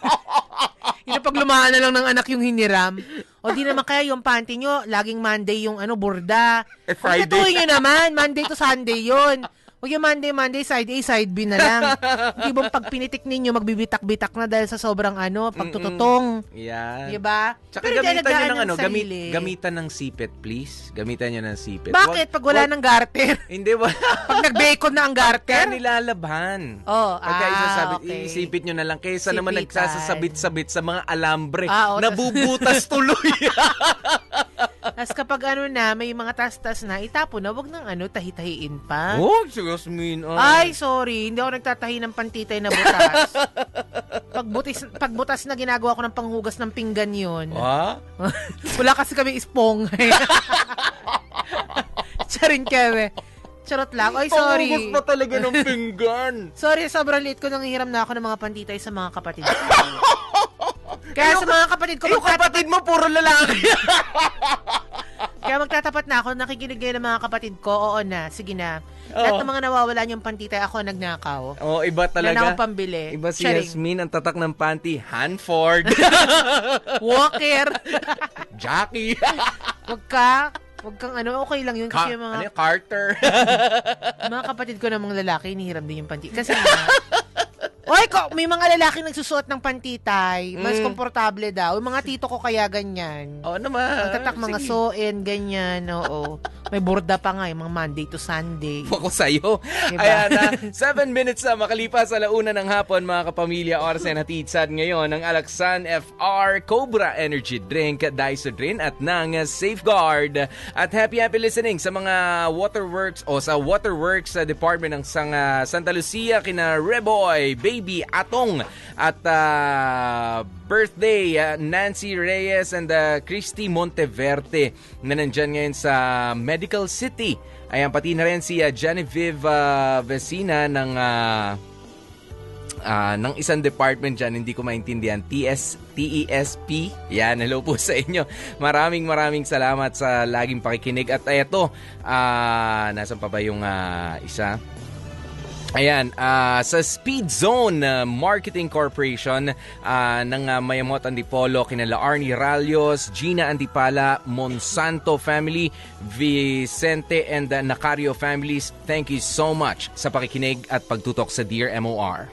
Yung pag lumaan na lang ng anak yung hiniram. O di naman kaya yung panty nyo, laging Monday yung burda. Friday. Pagkatuloy nyo naman, Monday to Sunday yun. Huwag yung Monday, side A, side B na lang. Hindi bang pag pinitik ninyo, magbibitak-bitak na dahil sa sobrang pagtututong. Yan. Diba? Tsaka gamitan nyo ng gamitan ng sipit, please. Gamitan nyo ng sipit. Bakit? Pag wala ng garter? Hindi ba? Pag nag-bacon na ang garter? Pagka nilalabhan. Okay. Isipit nyo na lang. Kaysa naman nagsasasabit-sabit sa mga alambre. Tas... nabubutas tuloy. Tapos kapag may mga tas-tas na, itapo na, wag nang tahi-tahiin pa. Oh, Jasmine. Ay, sorry. Hindi ako nagtatahi ng pantitay na butas. Pag butas na ginagawa ko ng panghugas ng pinggan yun. Wala kasi kami espongay. Charin keme. Charot lang. Ay, sorry. Panghugas pa talaga ng pinggan. Sorry, sobrang late ko nang hiram na ako ng mga pantitay sa mga kapatid ko. Kaya sa mga kapatid ko... Yung kapatid mo, puro lalaki. Kaya magtatapat na ako, nakikinig ngayon ng mga kapatid ko. Oo na, sige na. Lahat ng mga nawawala niyong pantitay, ako nagnakaw. Iba talaga. Wala na akong pambili. Iba si Yasmin, ang tatak ng panty, Hanford. Walker. Jackie. Wag kang okay lang yun kasi yung mga... Carter. Mga kapatid ko na mga lalaki, hinihiram din yung panty. Kasi may mga lalaki nagsusuot ng pantitay. Mas komportable daw. Yung mga tito ko kaya ganyan. Naman. Magtatak mga soen, ganyan. Oo. May borda pa nga, yung mga Monday to Sunday. Ako sa'yo. Diba? Ayan na, 7 minutes na makalipas sa launa ng hapon, mga kapamilya. Oras na natitsad ngayon ng Alaksan FR Cobra Energy Drink, Dysodrin at ng Safeguard. At happy listening sa mga waterworks o sa waterworks department ng Santa Lucia, kina Reboy, Baby Atong at birthday Nancy Reyes and Christy Monteverde na nandyan ngayon sa Medical City. Ayan, pati na rin si Genevieve Vecina ng isang department dyan, hindi ko maintindihan, TESP. Yan, hello po sa inyo. Maraming salamat sa laging pakikinig. At eto, nasan pa ba yung isa? Ayan, sa Speed Zone Marketing Corporation ng Mayamot Antipolo, kinala Arnie Ralios, Gina Antipala, Monsanto family, Vicente and Nacario families, thank you so much sa pakikinig at pagtutok sa Dear MOR.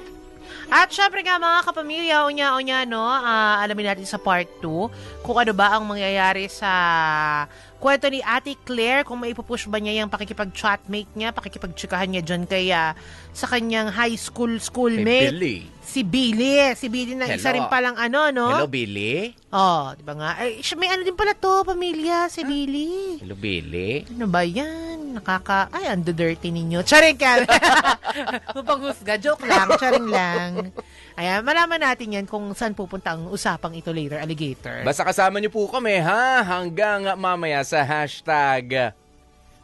At syempre nga mga kapamilya, unya-unya, alamin natin sa part 2 kung ano ba ang mangyayari sa kwento ni Ate Claire, kung maipupush ba niya yung pakikipag-chatmate niya, pakikipag-tsikahan niya dyan sa kanyang high schoolmate. Si Billy. Si Billy na isa rin palang no? Hello, Billy? Di ba nga? Ay, may din pala to, pamilya, si Billy. Hello, Billy? Ano ba yan? ang dirty ninyo. Charing ka. Mapanghusga. Joke lang. Charing lang. Ayan, malaman natin yan kung saan pupunta ang usapang ito later, alligator. Basta kasama niyo po kami, hanggang mamaya sa hashtag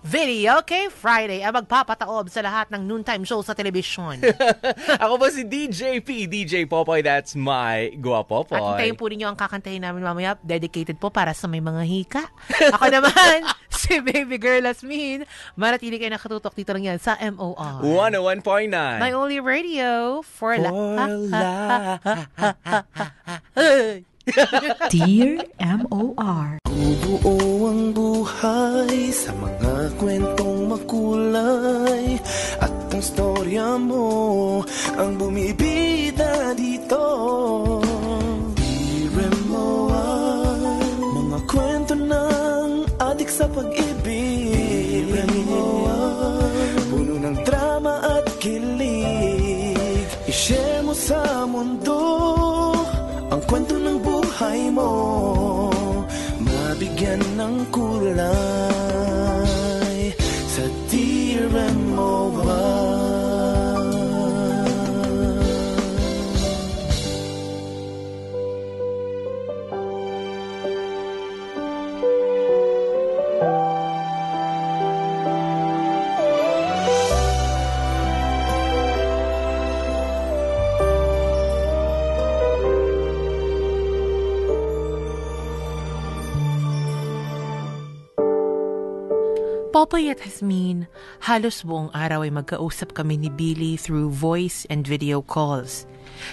Video K Friday ang magpapataob sa lahat ng noontime show sa telebisyon. Ako po si DJ P, DJ Popoy, that's my Guapopoy. At hintayin po ninyo ang kakantahin namin mamaya, dedicated po para sa may mga hika. Ako naman, si Baby Girl Asmin. Manatili kayo nakatutok dito lang yan sa MOR 101.9. My only radio for life. Dear MOR. Buo ang buhay sa mga kwentong makulay, at ang storya mo ang bumibida dito. Dear MOR, mga kwento ng adik sa pag-ibig. Dear MOR, puno ng drama at kilig. I-share mo sa mundo ang kwento ng buhay mo, mabigyan ng kulay sa Dear MOR. Popoy at Hasmin, halos buong araw ay magkausap kami ni Billy through voice and video calls.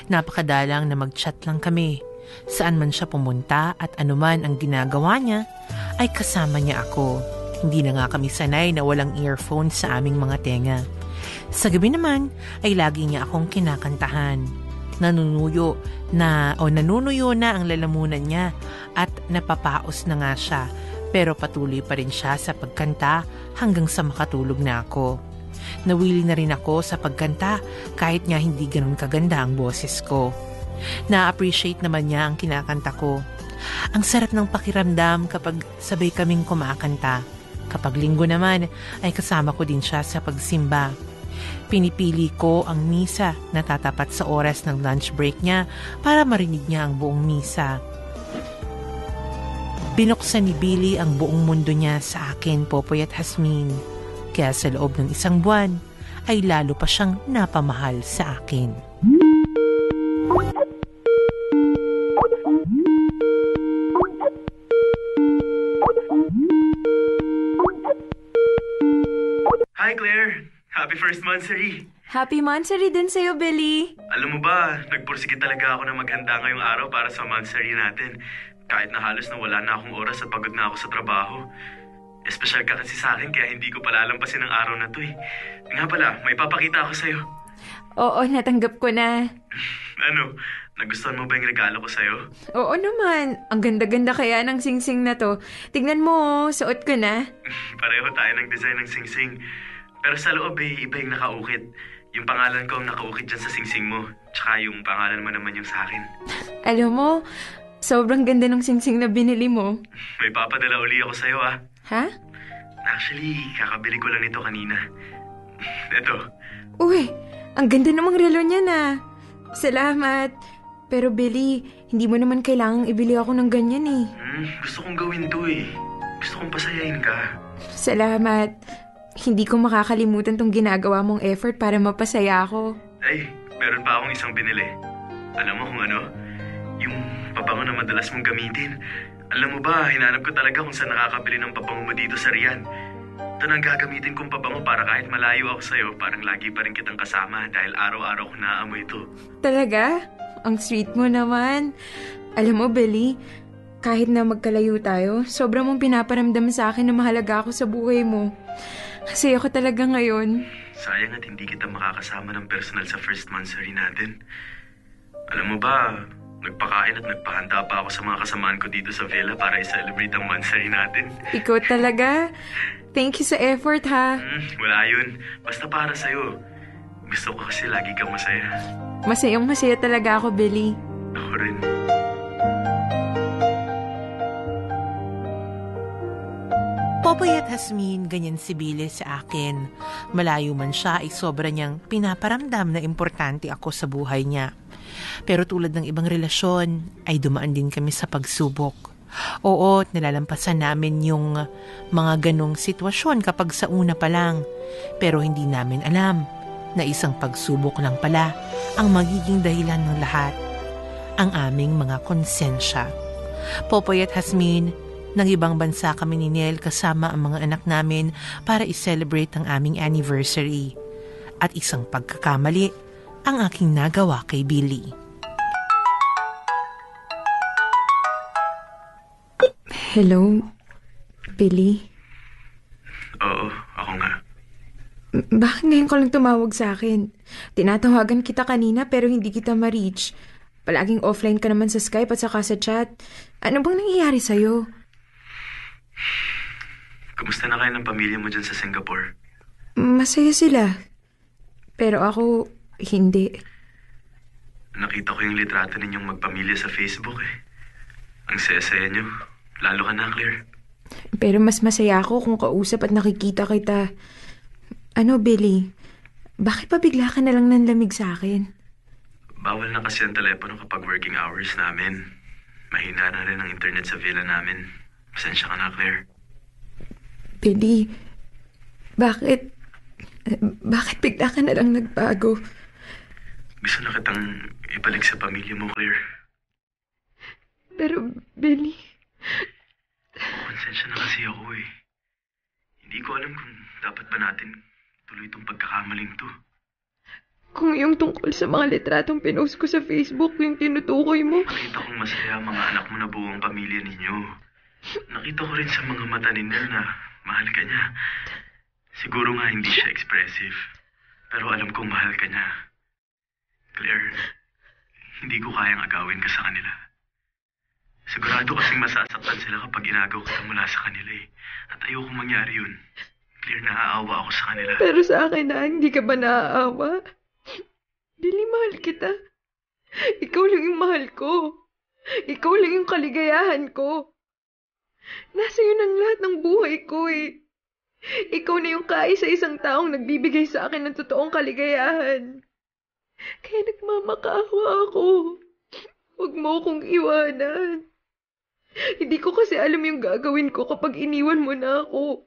Napakadalang na mag-chat lang kami. Saan man siya pumunta at anuman ang ginagawa niya, ay kasama niya ako. Hindi na nga kami sanay na walang earphones sa aming mga tenga. Sa gabi naman ay lagi niya akong kinakantahan. Nanunuyo na ang lalamunan niya at napapaos na nga siya, pero patuloy pa rin siya sa pagkanta hanggang sa makatulog na ako. Nawili na rin ako sa pagkanta kahit nga hindi ganun kaganda ang boses ko. Na-appreciate naman niya ang kinakanta ko. Ang sarap ng pakiramdam kapag sabay kaming kumakanta. Kapag linggo naman ay kasama ko din siya sa pagsimba. Pinipili ko ang misa na tatapat sa oras ng lunch break niya para marinig niya ang buong misa. Binuksan ni Billy ang buong mundo niya sa akin, Popoy at Hasmin. Kaya sa loob ng isang buwan ay lalo pa siyang napamahal sa akin. Hi, Claire! Happy first monthsary! Happy monthsary din sa'yo, Billy. Alam mo ba, nagpursige talaga ako na maghanda ngayong araw para sa monthsary natin. Kahit na halos nawala na akong oras at pagod na ako sa trabaho. Espesyal ka kasi sa akin kaya hindi ko palalampasin ang araw na to eh. Nga pala, may papakita ako sa'yo. Oo, natanggap ko na. Ano, nagustuhan mo ba yung regalo ko sa'yo? Oo naman. Ang ganda-ganda kaya ng singsing na to. Tignan mo, suot ko na. Pareho tayo ng design ng singsing. Pero sa loob iba yung nakaukit. Yung pangalan ko ang nakaukit dyan sa singsing mo. Tsaka yung pangalan mo naman yung sa akin. Alam mo, sobrang ganda ng singsing na binili mo. May papadala uli ako sa'yo ah. Ha? Actually, kakabili ko lang nito kanina. Eto. Uy, ang ganda namang relo niya na. Salamat. Pero Billy, hindi mo naman kailangang ibili ako ng ganyan eh. Gusto kong gawin to eh. Gusto kong pasayain ka. Salamat. Hindi ko makakalimutan tong ginagawa mong effort para mapasaya ako. Ay, meron pa akong isang binili. Alam mo kung ano? Yung pabango na madalas mong gamitin. Alam mo ba, hinanap ko talaga kung saan nakakabili ng pabango mo dito sa Rian. Ito na ang gagamitin kong pabango para kahit malayo ako sa'yo, parang lagi pa rin kitang kasama dahil araw-araw ko naaamoy ito. Talaga? Ang sweet mo naman. Alam mo, Billy, kahit na magkalayo tayo, sobrang mong pinaparamdam sa akin na mahalaga ako sa buhay mo. Kasi ako talaga ngayon. Sayang at hindi kita makakasama ng personal sa first monthsary natin. Alam mo ba, nagpakain at nagpahanda pa ako sa mga kasamaan ko dito sa villa para i-celebrate ang monthsary natin. Ikaw talaga? Thank you sa effort, ha? Wala yun. Basta para sa'yo. Gusto ko kasi lagi kang masaya. Masayang masaya talaga ako, Billy. Ako rin. Popoy at Hasmin, ganyan si Billy sa akin. Malayo man siya ay sobra niyang pinaparamdam na importante ako sa buhay niya. Pero tulad ng ibang relasyon, ay dumaan din kami sa pagsubok. Oo, nilalampasan namin yung mga ganong sitwasyon kapag sa una pa lang. Pero hindi namin alam na isang pagsubok lang pala ang magiging dahilan ng lahat. Ang aming mga konsensya. Popoy at Hasmin, nang ibang bansa kami ni Nel kasama ang mga anak namin para i-celebrate ang aming anniversary. At isang pagkakamali ang aking nagawa kay Billy. Hello, Billy? Oo, ako nga. Bakit ngayon ko lang tumawag sa akin? Tinatawagan kita kanina pero hindi kita ma-reach. Palaging offline ka naman sa Skype at saka sa chat. Ano bang nangyayari sa'yo? Kamusta na kayo ng pamilya mo dyan sa Singapore? Masaya sila. Pero ako, hindi. Nakita ko yung litrato ninyong magpamilya sa Facebook eh. Ang saya-saya nyo. Lalo ka na, Claire. Pero mas masaya ako kung kausap at nakikita kita. Ano, Billy? Bakit pa bigla ka na lang nanlamig sa akin? Bawal na kasi ang telepono kapag working hours namin. Mahina na rin ang internet sa villa namin. Pasensya ka na, Claire. Billy, bakit bigla ka na lang nagbago? Gusto na kitang ibalik sa pamilya mo, Claire. Pero, Billy... Konsensya na kasi ako eh. Hindi ko alam kung dapat ba natin tuloy itong pagkakamaling to. Kung yung tungkol sa mga litratong pinost ko sa Facebook, yung tinutukoy mo... Nakita kong masaya ang mga anak mo na buong pamilya ninyo. Nakita ko rin sa mga mata ni Nel na mahal ka niya. Siguro nga hindi siya expressive. Pero alam kong mahal ka niya. Claire, hindi ko kayang agawin ka sa kanila. Sigurado kasing masasaktan sila kapag inagaw kita mula sa kanila eh. At ayokong mangyari yun. Claire, naaawa ako sa kanila. Pero sa akin na, hindi ka ba naaawa? Billy, mahal kita. Ikaw lang yung mahal ko. Ikaw lang yung kaligayahan ko. Nasa iyo ng lahat ng buhay ko eh. Ikaw na yung kaisa-isang taong nagbibigay sa akin ng totoong kaligayahan. Kaya nagmamakaawa ako. Huwag mo akong iwanan. Hindi ko kasi alam yung gagawin ko kapag iniwan mo na ako.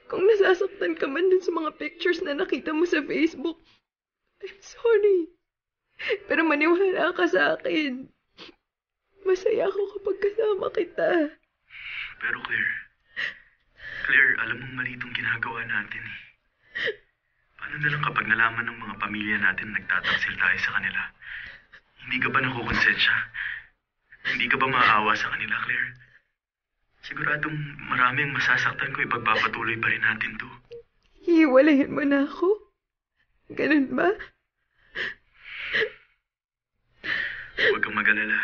Kung nasasaktan ka man dun sa mga pictures na nakita mo sa Facebook, I'm sorry. Pero maniwala ka sa akin. Masaya ako kapag kasama kita. Pero Claire, alam mong mali itong ginagawa natin eh. Paano na lang kapag nalaman ng mga pamilya natin nagtataksil tayo sa kanila? Hindi ka ba nakukonsensya? Hindi ka ba maaawa sa kanila, Claire? Siguradong maraming masasaktan ko ipagpapatuloy pa rin natin to. Hiwalayan mo na ako? Ganun ba? Huwag kang mag-alala.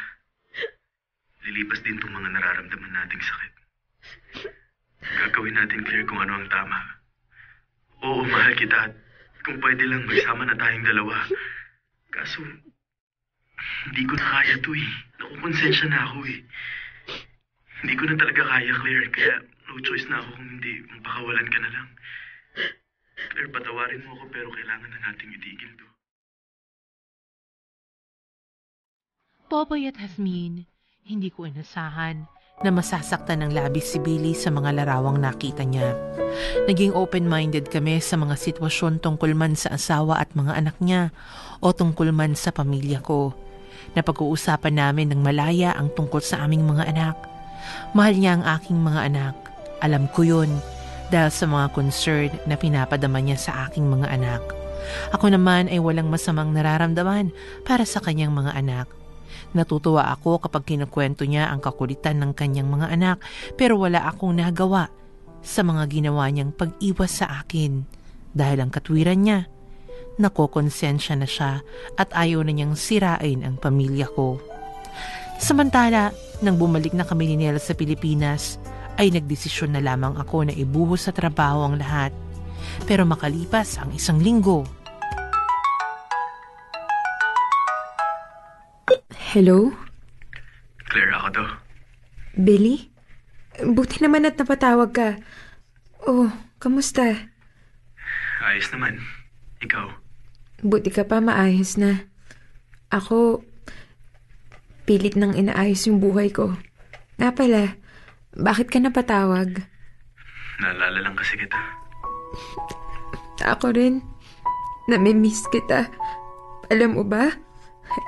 Lilipas din itong mga nararamdaman nating sakit. Gagawin natin, Claire, kung ano ang tama. Oo, mahal kita at kung pwede lang magsama na tayong dalawa. Kaso, hindi ko na kaya to eh. Nakukonsensya na ako eh. Hindi ko na talaga kaya, Claire, kaya no choice na ako kung hindi mapakawalan ka na lang. Claire, patawarin mo ako pero kailangan na nating itigil to. Popoy at Hasmin, hindi ko inasahan na masasaktan ng labis si Billy sa mga larawang nakita niya. Naging open-minded kami sa mga sitwasyon tungkol man sa asawa at mga anak niya o tungkol man sa pamilya ko. Napag-uusapan namin ng malaya ang tungkol sa aming mga anak. Mahal niya ang aking mga anak. Alam ko yun dahil sa mga concern na pinapadama niya sa aking mga anak. Ako naman ay walang masamang nararamdaman para sa kanyang mga anak. Natutuwa ako kapag kinukwento niya ang kakulitan ng kanyang mga anak pero wala akong nagawa sa mga ginawa niyang pag-iwas sa akin dahil ang katwiran niya. Nakokonsensya na siya at ayaw na niyang sirain ang pamilya ko. Samantala, nang bumalik na kami ni Nel sa Pilipinas, ay nagdesisyon na lamang ako na ibuhos sa trabaho ang lahat. Pero makalipas ang 1 linggo. Hello? Claire, ako to. Billy? Buti naman at napatawag ka. Oh, kamusta? Ayos naman. Ikaw? Buti ka pa, maayos na. Ako, pilit nang inaayos yung buhay ko. Nga pala, bakit ka napatawag? Naalala lang kasi kita. Ako rin. Namimiss kita. Alam mo ba?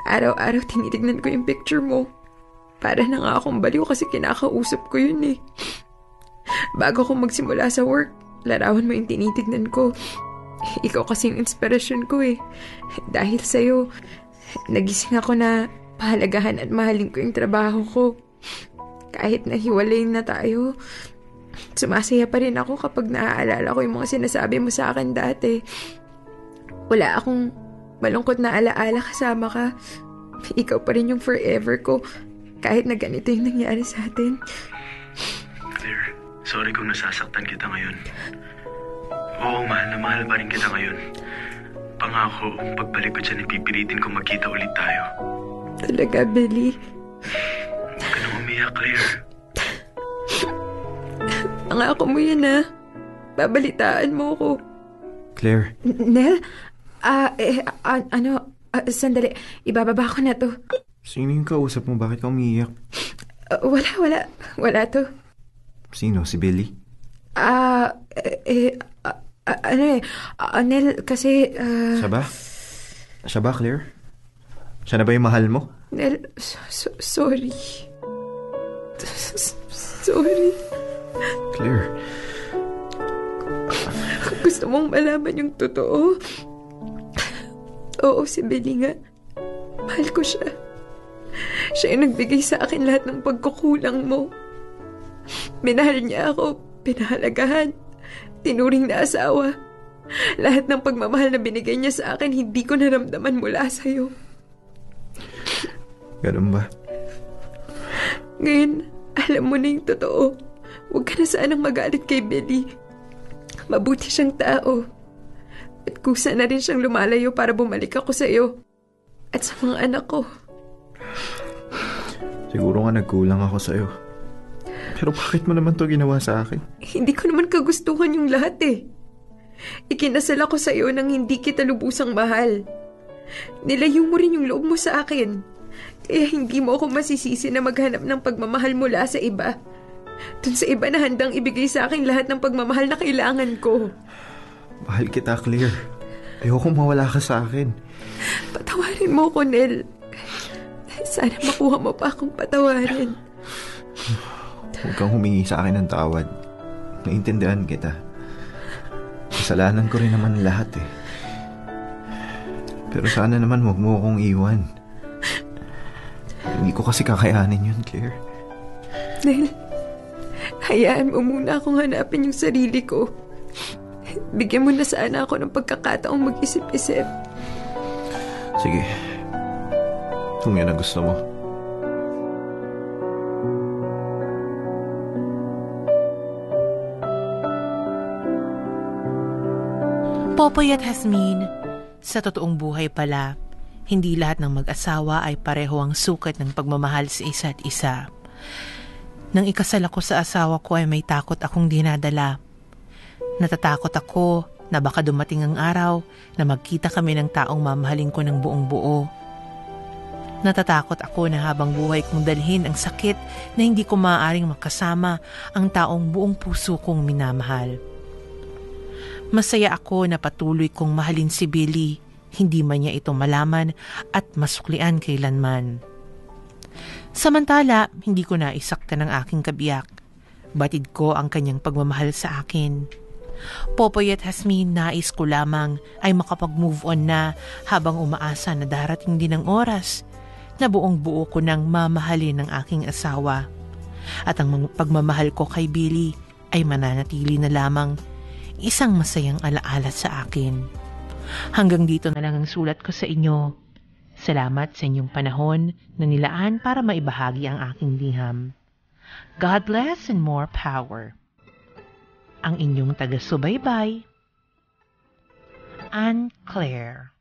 Araw-araw tinitignan ko yung picture mo. Para na nga akong baliw kasi kinakausap ko yun eh. Bago ko magsimula sa work, larawan mo yung tinitignan ko. Ikaw kasi yung inspirasyon ko eh. Dahil sa'yo, nagising ako na pahalagahan at mahalin ko yung trabaho ko. Kahit nahiwalay na tayo, sumasaya pa rin ako kapag naaalala ko yung mga sinasabi mo sa akin dati. Wala akong malungkot na alaala kasama ka. Ikaw pa rin yung forever ko. Kahit na ganito yung nangyari sa atin. Claire, sorry kung nasasaktan kita ngayon. Oo, mahal na mahal pa rin kita ngayon. Pangako, pagbalik ko dyan, ipipilitin ko magkita ulit tayo. Talaga, Billy? Huwag ka nang umiyak, Claire. Pangako mo yan, ha? Babalitaan mo ko. Claire? Nel? Sandali. Ibababa ko na to. Sino yung kausap mo? Bakit ka umiiyak? Wala to. Sino? Si Billy? Nel, kasi... Siya ba, Claire? Siya na ba yung mahal mo? Nel, sorry. Sorry. Claire. Gusto mong malaman yung totoo? Oo, si Billy nga. Mahal ko siya. Siya yung nagbigay sa akin lahat ng pagkukulang mo. Minahal niya ako, pinahalagahan, tinuring na asawa. Lahat ng pagmamahal na binigay niya sa akin, hindi ko naramdaman mula sa'yo. Ganun ba? Ngayon, alam mo na yung totoo. Huwag ka na sanang magalit kay Billy. Mabuti siyang tao. At kusa na rin siyang lumalayo para bumalik ako sa'yo. At sa mga anak ko. Siguro nga nagkulang ako sa'yo. Pero bakit mo naman to ginawa sa akin? Hindi ko naman kagustuhan yung lahat eh. Ikinasal ako sa iyo nang hindi kita lubusang mahal. Nilayo mo rin yung loob mo sa akin. Kaya hindi mo ako masisisi na maghanap ng pagmamahal mula sa iba. Dun sa iba na handang ibigay sa akin lahat ng pagmamahal na kailangan ko. Mahal kita, Claire. Ayoko mawala ka sa akin. Patawarin mo ko, Nel. Sana makuha mo pa akong patawarin. Huwag kang humingi sa akin ng tawad. Naintindihan kita. Kasalanan ko rin naman lahat eh. Pero sana naman huwag mo akong iwan. Hindi ko kasi kakayanin yun, Claire. Nel, hayaan mo muna akong hanapin yung sarili ko. Bigyan mo na sana ako ng pagkakataong mag-isip-isip. Sige. Kung yan ang gusto mo. Popoy at Hasmin, sa totoong buhay pala, hindi lahat ng mag-asawa ay pareho ang sukat ng pagmamahal sa isa't isa. Nang ikasal ako sa asawa ko ay may takot akong dinadala. Natatakot ako na baka dumating ang araw na magkita kami ng taong mamahalin ko ng buong buo. Natatakot ako na habang buhay kong dalhin ang sakit na hindi ko maaaring makasama ang taong buong puso kong minamahal. Masaya ako na patuloy kong mahalin si Billy, hindi man niya ito malaman at masuklian kailanman. Samantala, hindi ko naisaktan ang aking kabiyak. Batid ko ang kanyang pagmamahal sa akin. Popoy at Hasmin, nais ko lamang ay makapag-move on na habang umaasa na darating din ang oras na buong buo ko nang mamahalin ng aking asawa. At ang pagmamahal ko kay Billy ay mananatili na lamang isang masayang alaala sa akin. Hanggang dito na lang ang sulat ko sa inyo. Salamat sa inyong panahon na nilaan para maibahagi ang aking liham. God bless and more power. Ang inyong taga-subaybay, Anne Claire.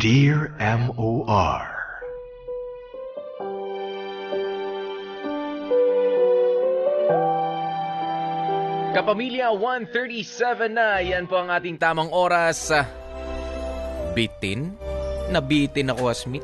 Dear M.O.R. Kapamilya, 1:37 na. Yan po ang ating tamang oras. Bitin? Nabitin ako, Asmit.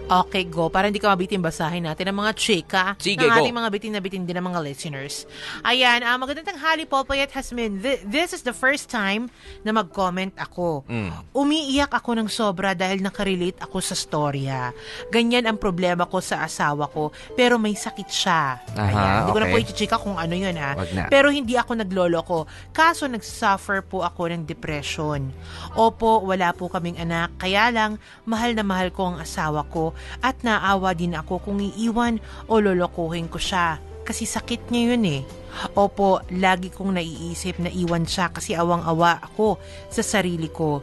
Okay, go. Para hindi ka mabitin, basahin natin ang mga chika Sige, ng go. ating mga bitin na bitin din ng mga listeners. Ayan, magandang tanghali po, Popoy at Hasmin. This is the first time na mag-comment ako. Umiiyak ako ng sobra dahil nakarelate ako sa storya. Ganyan ang problema ko sa asawa ko, pero may sakit siya. Ayan, hindi ko na po i-chika kung ano yun, ha. Pero hindi ako nagloloko. Kaso nagsuffer po ako ng depression. Opo, wala po kaming anak. Kaya lang, mahal na mahal ko ang asawa ko. At naawa din ako kung iiwan o lolokohin ko siya. Kasi sakit niya yun eh. Opo, lagi kong naiisip na iwan siya kasi awang-awa ako sa sarili ko.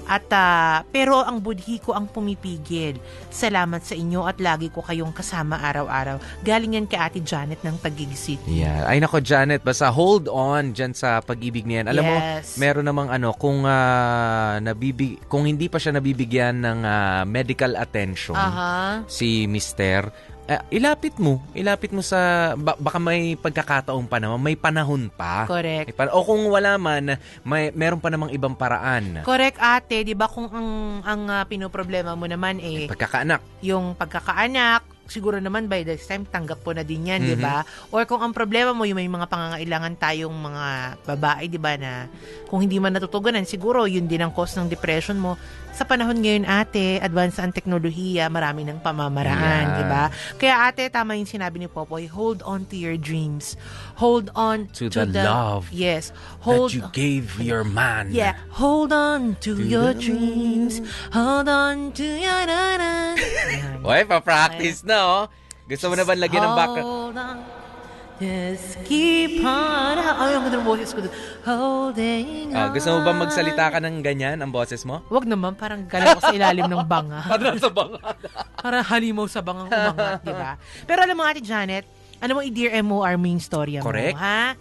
At pero ang budhi ko ang pumipigil. Salamat sa inyo at lagi ko kayong kasama araw-araw. Galing yan kay Ate Janet ng Taguig City. Yeah. Ay nako, Janet, basta hold on dyan sa pag-ibig niyan. Alam mo, meron namang kung hindi pa siya nabibigyan ng medical attention si Mister, ilapit mo sa baka may pagkakataon pa naman, may panahon pa. Correct. O kung wala man, meron pa namang ibang paraan. Correct, ate, 'di ba, kung ang pinoproblema mo naman pagkakaanak. Yung pagkakaanak, siguro naman by this time tanggap po na din 'yan, 'di ba? Or kung ang problema mo yung may mga pangangailangan tayong mga babae, 'di ba, na kung hindi man natutugunan, siguro yun din ang cause ng depression mo. Sa panahon ngayon, ate, advance ang teknolohiya, marami ng pamamaraan, di ba? Kaya ate, tama yung sinabi ni Popoy, hold on to your dreams. Hold on to the love that you gave your man. Yeah, hold on to your dreams. Hold on to your... Uy, pa-practice na, oh. Gusto mo na ba lagyan ng background? Hold on. Just keep on. Ay, ang ganda ng boses ko. Holding on. Gusto mo ba magsalita ka ng ganyan, ang boses mo? Wag naman, parang galing ko sa ilalim ng banga. Parang sa banga. Parang halimaw sa bangang umangat, di ba? Pero alam mo, Ate Janet, ano mo, i-Dear MOR main storya mo, correct? Ha?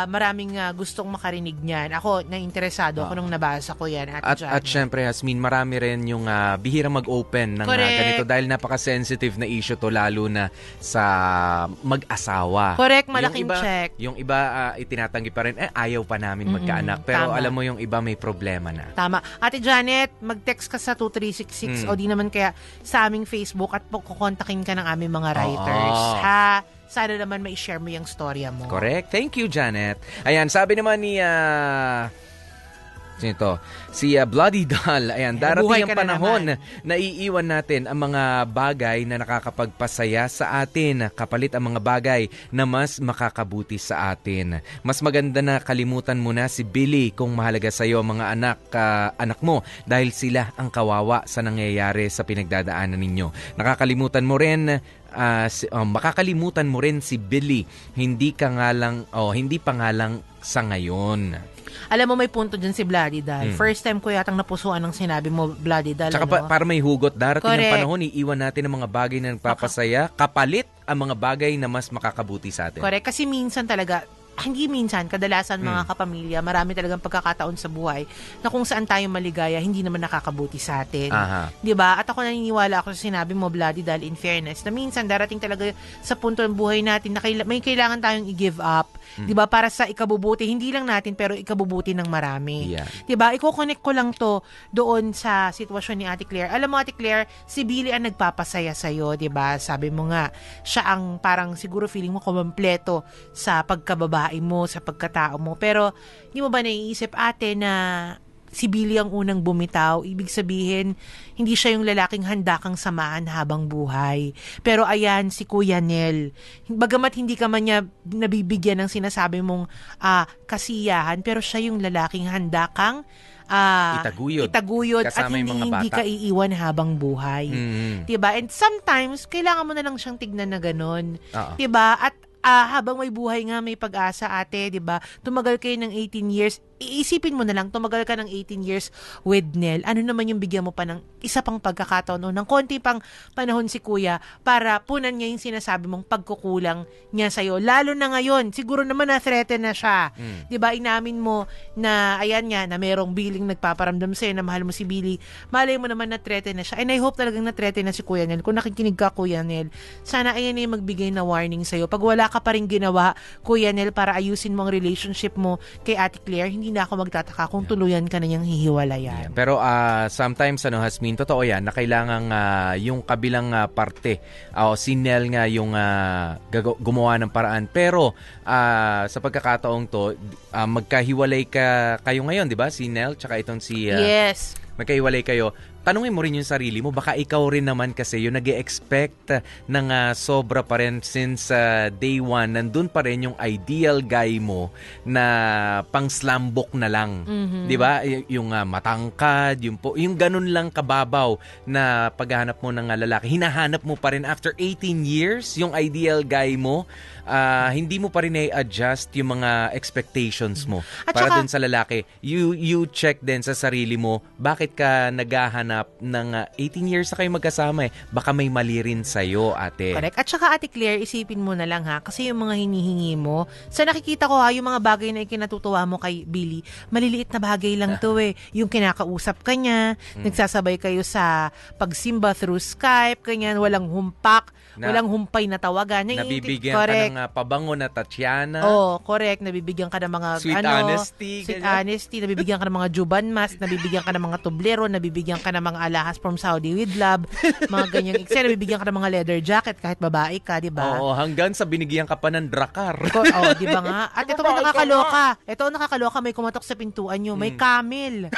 Maraming gustong makarinig niyan. Ako, na-interesado ako nung nabasa ko yan, Ate Janet. At syempre, Hasmin, marami rin yung bihirang mag-open ng ganito dahil napaka-sensitive na issue to, lalo na sa mag-asawa. Correct, malaking check. Yung iba, itinatanggi pa rin, ayaw pa namin magkaanak. Pero alam mo, yung iba may problema na. Tama. Ate Janet, mag-text ka sa 2366 o di naman kaya sa aming Facebook at kukontakin ka ng aming mga writers. Ha? Sana naman ma-share mo yung storya mo. Correct. Thank you, Janet. Ayan, sabi naman ni si Bloody Doll. Ayan, darating ang panahon na iiwan natin ang mga bagay na nakakapagpasaya sa atin, kapalit ang mga bagay na mas makakabuti sa atin. Mas maganda na kalimutan mo na si Billy kung mahalaga sa iyo ang mga anak mo dahil sila ang kawawa sa nangyayari sa pinagdadaanan ninyo. Makakalimutan mo rin si Billy, hindi pa nga lang sa ngayon. Alam mo, may punto dyan si Bloody Doll. First time ko yatang napusuan ng sinabi mo, Bloody Doll. Tsaka para may hugot, darating ang panahon, iiwan natin ang mga bagay na nagpapasaya, kapalit ang mga bagay na mas makakabuti sa atin. Correct. Kasi minsan talaga, kadalasan mga kapamilya, marami talagang pagkakataon sa buhay na kung saan tayo maligaya, hindi naman nakakabuti sa atin. Diba? At ako naniniwala ako sa sinabi mo, Bloody Doll, in fairness, na minsan darating talaga sa punto ng buhay natin na may kailangan tayong i-give up. Diba? Para sa ikabubuti, hindi lang natin, pero ikabubuti ng marami. Yeah. Diba? Iko-connect ko lang to doon sa sitwasyon ni Ate Claire. Alam mo, Ate Claire, si Billy ang nagpapasaya sa'yo, diba? Sabi mo nga, siya ang parang siguro feeling mo kumpleto sa pagkababae mo, sa pagkatao mo. Pero, hindi mo ba naiisip, ate, na si Billy ang unang bumitaw? Ibig sabihin, hindi siya yung lalaking handa kang samahan habang buhay. Pero ayan, si Kuya Nel, bagamat hindi ka man niya nabibigyan ng sinasabi mong kasiyahan, pero siya yung lalaking handa kang itaguyod at hindi ka iiwan habang buhay. Diba? And sometimes, kailangan mo na lang siyang tignan na ganun. Diba? At habang may buhay nga, may pag-asa, ate, 'di ba? Tumagal kayo ng 18 years. iisipin mo na lang, tumagal ka ng 18 years with Nel, ano naman yung bigyan mo pa ng isa pang pagkakataon o ng konti pang panahon si kuya para punan niya yung sinasabi mong pagkukulang niya sa'yo. Lalo na ngayon, siguro naman na-threaten na siya. Diba, inamin mo na, ayan nga, na merong Billing nagpaparamdam sa'yo na mahal mo si Billy. Malay mo naman na-threaten na siya. And I hope talagang na-threaten na si Kuya Nel. Kung nakikinig ka, Kuya Nel, sana ayan na yung magbigay na warning sa'yo. Pag wala ka pa rin ginawa, Kuya Nel, para ayusin mo ang relationship mo kay Ate Claire, hindi na ako magtataka kung tuluyan ka na niyang hihiwalayan. Yeah. Pero sometimes, Hasmin, totoo yan, na kailangan yung kabilang parte, si Nel nga yung gumawa ng paraan. Pero sa pagkakataong to, magkahiwalay kayo ngayon, di ba? Si Nel, tsaka itong si... Yes. Magkahiwalay kayo. Tanungin mo rin yung sarili mo, baka ikaw rin naman kasi yung nag-e-expect ng sobra pa rin since day one, nandun pa rin yung ideal guy mo na pang slambok na lang. Di ba? Yung matangkad, yung ganun lang kababaw na paghahanap mo ng lalaki. Hinahanap mo pa rin after 18 years yung ideal guy mo. Hindi mo pa rin i-adjust yung mga expectations mo. At para dun sa lalaki. You check din sa sarili mo, bakit ka naghahanap ng 18 years na kayo magkasama baka may mali rin sa'yo, ate. Correct. At saka, Ate Claire, isipin mo na lang kasi yung mga hinihingi mo, sa nakikita ko yung mga bagay na ikinatutuwa mo kay Billy, maliliit na bagay lang to Yung kinakausap ka niya, nagsasabay kayo sa pagsimba through Skype, ganyan, walang humpak, walang humpay na tawagan. Nabibigyan ka ng pabango na Tatiana. Correct. Nabibigyan ka ng mga sweet honesty, nabibigyan ka ng mga Juban mask, nabibigyan ka ng mga tublero, nabibigyan ka ng mga alahas from Saudi with love, mga ganyang eksena, nabibigyan ka ng mga leather jacket kahit babae ka, di ba? Oo, hanggang sa binigyan ka pa ng drakar. Di ba nga? At ito may nakakaloka. Ito nakakaloka, may kumatok sa pintuan nyo, may camel.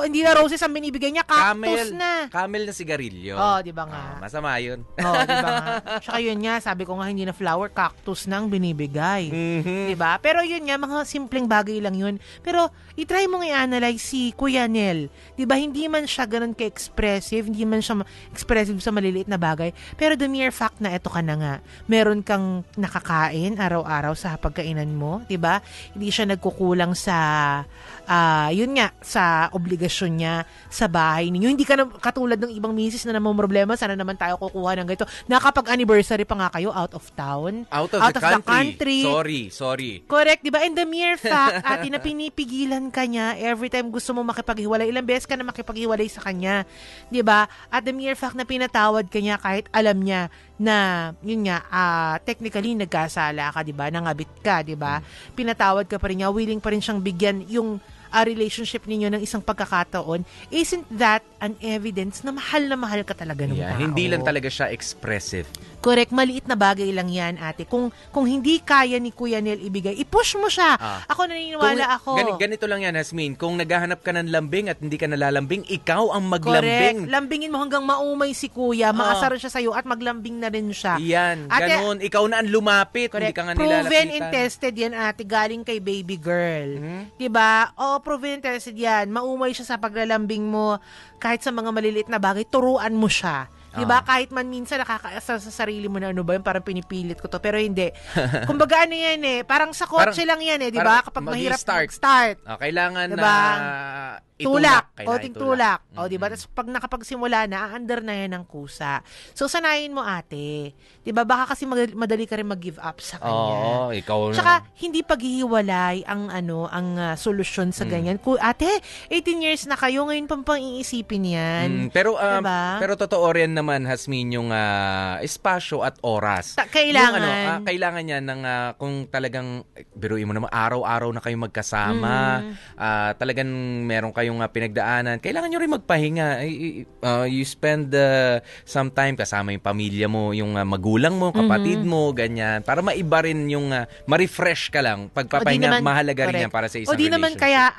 Hindi na roses ang binibigay niya, cactus na. Camel na sigarilyo. Di ba nga? Masama yun. Di ba nga? Tsaka yun nga, sabi ko nga hindi na flower, cactus na ang binibigay. Di ba? Pero yun nga, mga simpleng bagay lang yun. Pero i-try mong i-analyze si Kuya Nel. Di ba, hindi man siya ganun ka-expressive, hindi man siya expressive sa maliliit na bagay, pero the mere fact na eto ka na nga, meron kang nakakain araw-araw sa pagkainan mo, di ba? Hindi siya nagkukulang sa, yun nga, sa obligasyon niya sa bahay ninyo. Hindi ka na katulad ng ibang misis na namang problema, sana naman tayo kukuha ng ganito. Nakapag-anniversary pa nga kayo out of town. Out of the country. Sorry. Correct, di ba? And the mere fact, ate, na pinipigilan ka niya every time gusto mo makipaghiwalay, ilang beses ka na makipaghiwalay sa kanya, 'di ba? At the mere fact na pinatawad ka niya kahit alam niya na yun nga technically nagkasala ka, 'di ba? Nangabit ka, 'di ba? Pinatawad ka pa rin niya, willing pa rin siyang bigyan yung relationship ninyo ng isang pagkakataon. Isn't that an evidence na mahal ka talaga ng tao? Hindi lang talaga siya expressive. Correct, maliit na bagay lang yan, ate. Kung hindi kaya ni Kuya Nel ibigay, i-push mo siya. Ako naniniwala ako. Ganito lang yan, Hasmin. Kung naghahanap ka ng lambing at hindi ka nalalambing, ikaw ang maglambing. Correct. Lambingin mo hanggang maumay si Kuya, maasar siya sa'yo at maglambing na rin siya. Yan, ganun. Ikaw na ang lumapit, correct. Hindi ka nga nilalapitan. Proven and tested yan, ate, galing kay baby girl. Diba? Proven and tested yan. Maumay siya sa paglalambing mo. Kahit sa mga maliliit na bagay, turuan mo siya. Diba? Kahit man minsan nakakaasar sa sarili mo na ano ba yun, parang pinipilit ko to. Pero hindi. Kumbaga ano yan parang sa kotse lang yan diba? Kapag mahirap start. Kailangan diba? Tulak. Konting tulak. Diba? Tapos pag nakapagsimula na, aandar na yan ng kusa. So, sanayin mo, ate. Diba? Baka kasi madali ka rin mag-give up sa kanya. Ikaw na. Tsaka, hindi paghihiwalay ang solusyon sa ganyan. Ate, 18 years na kayo, ngayon pang iisipin yan. Pero, diba? pero totoo rin naman, Hasmin, yung espasyo at oras. Kailangan. Kailangan yan ng, kung talagang, biruin mo naman, araw-araw na kayo magkasama, talagang meron kayong pinagdaanan, kailangan nyo rin magpahinga. You spend some time kasama yung pamilya mo, yung magulang mo, kapatid mo, ganyan. Para maiba rin yung ma-refresh ka lang. Pagpapahinga, mahalaga rin yan para sa isang relationship. Naman kaya,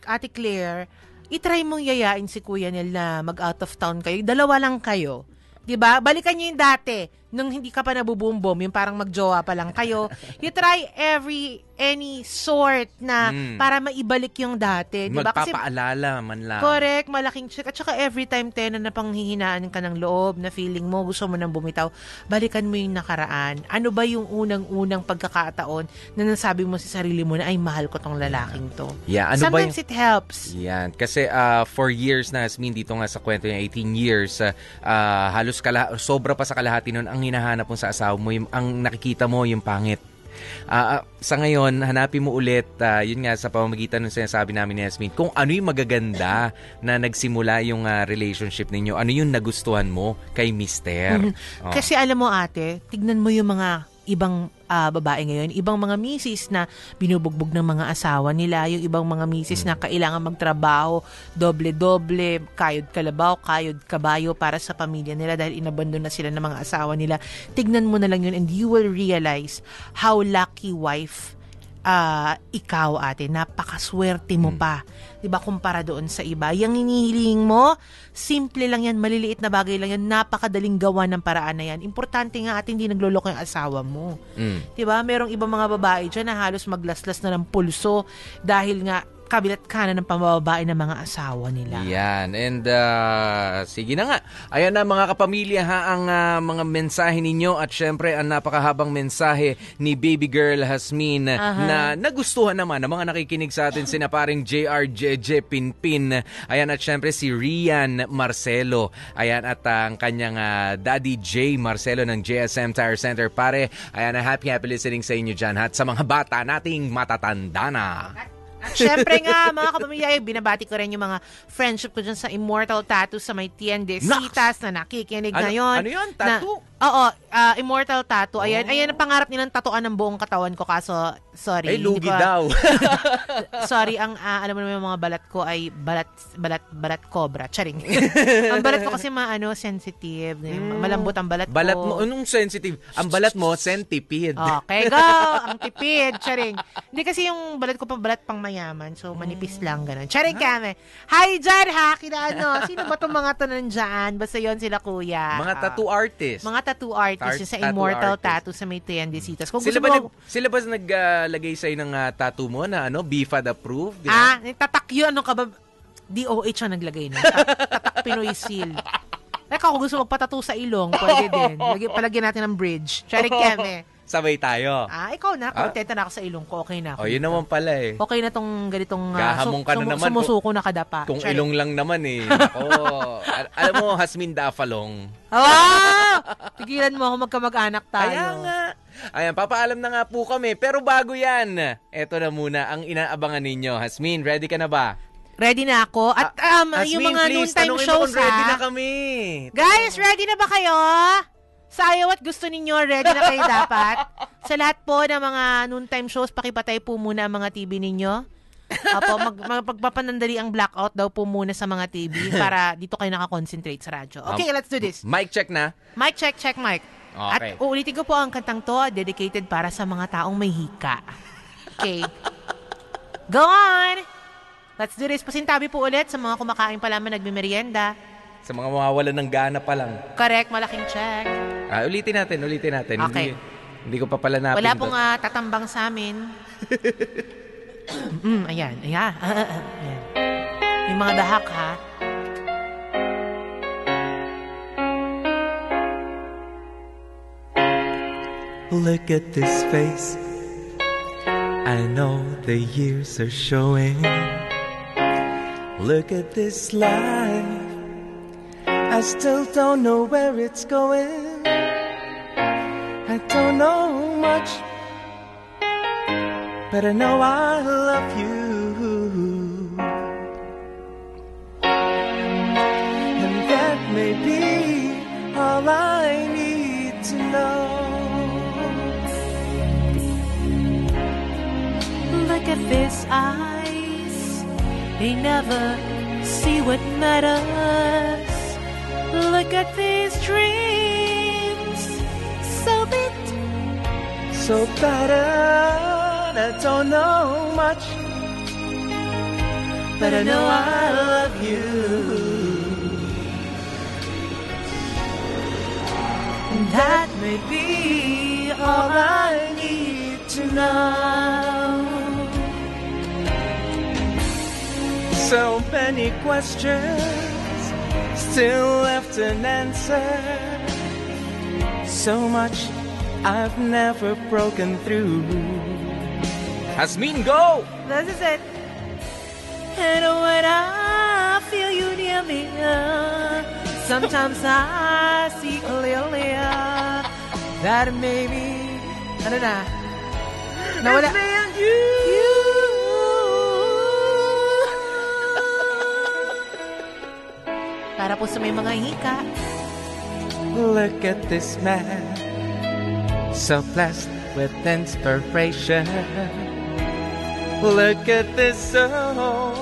Ate Claire, itry mong yayain si Kuya Nel na mag-out of town kayo. Dalawa lang kayo. Diba? Balikan nyo yung dati. nung hindi ka pa nabubumbom, yung parang magjowa pa lang kayo, you try any sort na para maibalik yung dati. Diba? Magpapaalala man lang. Correct, malaking check. At saka every time, na panghihinaan ka ng loob, na feeling mo, gusto mo nang bumitaw, balikan mo yung nakaraan. Ano ba yung unang-unang pagkakataon na nasabi mo sa sarili mo na, ay, mahal ko tong lalaking to. Yeah, ano sometimes it helps. Yan. Kasi for years na, Hasmin, dito nga sa kwento niya, 18 years, halos sobra pa sa kalahati nun, ang hinahanap mo sa asawa mo, ang nakikita mo, yung pangit. Sa ngayon, hanapin mo ulit, yun nga sa pamamagitan ng sinasabi namin ni Yasmin, kung ano yung magaganda na nagsimula yung relationship ninyo, ano yung nagustuhan mo kay Mister. Kasi alam mo ate, tignan mo yung mga ibang babae ngayon, ibang mga misis na binubugbog ng mga asawa nila, yung ibang mga misis na kailangan magtrabaho, doble-doble, kayod kalabaw, kayod kabayo para sa pamilya nila dahil inabandon na sila ng mga asawa nila. Tignan mo na lang yun and you will realize how lucky wife ikaw ate, napakaswerte mo pa. Diba kumpara doon sa iba. Yung hinihiling mo, simple lang yan, maliliit na bagay lang yan, napakadaling gawa ng paraan na yan. Importante nga ate, hindi nagloloko yung asawa mo. Diba? Merong ibang mga babae dyan na halos maglaslas na ng pulso dahil nga kabilat kanan ng pambababae ng mga asawa nila. Yan. And sige na nga. Ayan na mga kapamilya ang mga mensahe ninyo at syempre ang napakahabang mensahe ni baby girl Hasmin na nagustuhan naman ng mga nakikinig sa atin sina paring JR JJ Pinpin. Ayan at syempre si Rian Marcelo. Ayan at ang kanyang Daddy J Marcelo ng JSM Tire Center. Pare, ayan na happy listening sa inyo dyan at sa mga bata nating matatanda na. At syempre nga, mga kapamilya, binabati ko rin yung mga friendship ko dyan sa Immortal Tattoo sa may Tiendesitas na nakikinig ngayon. Ano yun? Tattoo? Oo, Immortal Tattoo. Ayan, ayan ang pangarap nilang tatuan ng buong katawan ko. Kaso, sorry. Ay, lugi daw. Sorry, alam mo naman yung mga balat ko ay balat cobra. Charing. Ang balat ko kasi sensitive. Malambot ang balat ko. Balat mo, anong sensitive? Ang balat mo, centipede. Okay, go! Ang tipid. Charing. Hindi kasi yung balat ko balat pang mayaman. So, manipis lang. Ganun. Charing kame. Hi, dyan ha! Sino ba itong mga to nandyan? Basta yon sila kuya. Mga tattoo artist. Mga tattoo artist sa Immortal Tattoo sa may Tiendesitas. Sila ba naglagay sa'yo ng tattoo mo na BFAD approved? Tatakyo, ano ka ba? DOH ang naglagay na. Tatak Pinoy Seal. Kung gusto magpatattoo sa ilong, pwede din. Palagyan natin ng bridge. Charing keme. Sabay tayo. Ikaw na. Kontenta na ako sa ilong ko. Okay na. Yun naman pala eh. Okay na tong ganitong gahamong ka na naman. Sumusuko na kadapa. Kung ilong lang naman eh. Alam mo, Hasmin Dafalong. Tigilan mo ako magkamag-anak tayo. Kaya nga. Ayan, papaalam na nga po kami. Pero bago yan, eto na muna ang inaabangan ninyo. Hasmin, ready ka na ba? Ready na ako. At Hasmin, yung mga please, noontime shows ready na kami. Guys, ready na ba kayo? Sa ayaw at gusto ninyo, ready na kayo dapat. Sa lahat po ng mga noontime shows, pakipatay po muna ang mga TV ninyo. Magpapanandali ang blackout daw po muna sa mga TV para dito kayo nakakonsentrate sa radyo. Okay, let's do this. Mic check na. Mic check, mic. Okay. At uulitin ko po ang kantang to, dedicated para sa mga taong may hika. Okay. Go on! Let's do this. Pasintabi po ulit sa mga kumakain pa lamang nagmimerienda. Sa mga mawawalan ng gana pa lang. Correct, malaking check. Ulitin natin. Okay. Hindi ko pa pala napindot. Wala pong tatambang sa amin. Ayan. Yung mga dahak, ha? Look at this face. I know the years are showing. Look at this life. I still don't know where it's going. I don't know much, but I know I love you. And that may be all I need to know. Look at this eyes, they never see what matters. Look at these dreams, so big, so battered. I don't know much, but I know I love you. That may be all I need to know. So many questions still left unanswered. So much I've never broken through. Hasmin, go! This is it. And when I feel you near me, sometimes I see clearly that maybe, ano na? Nawala. It's me and you. Para po sa may mga hika. Look at this man, so blessed with inspiration. Look at this soul,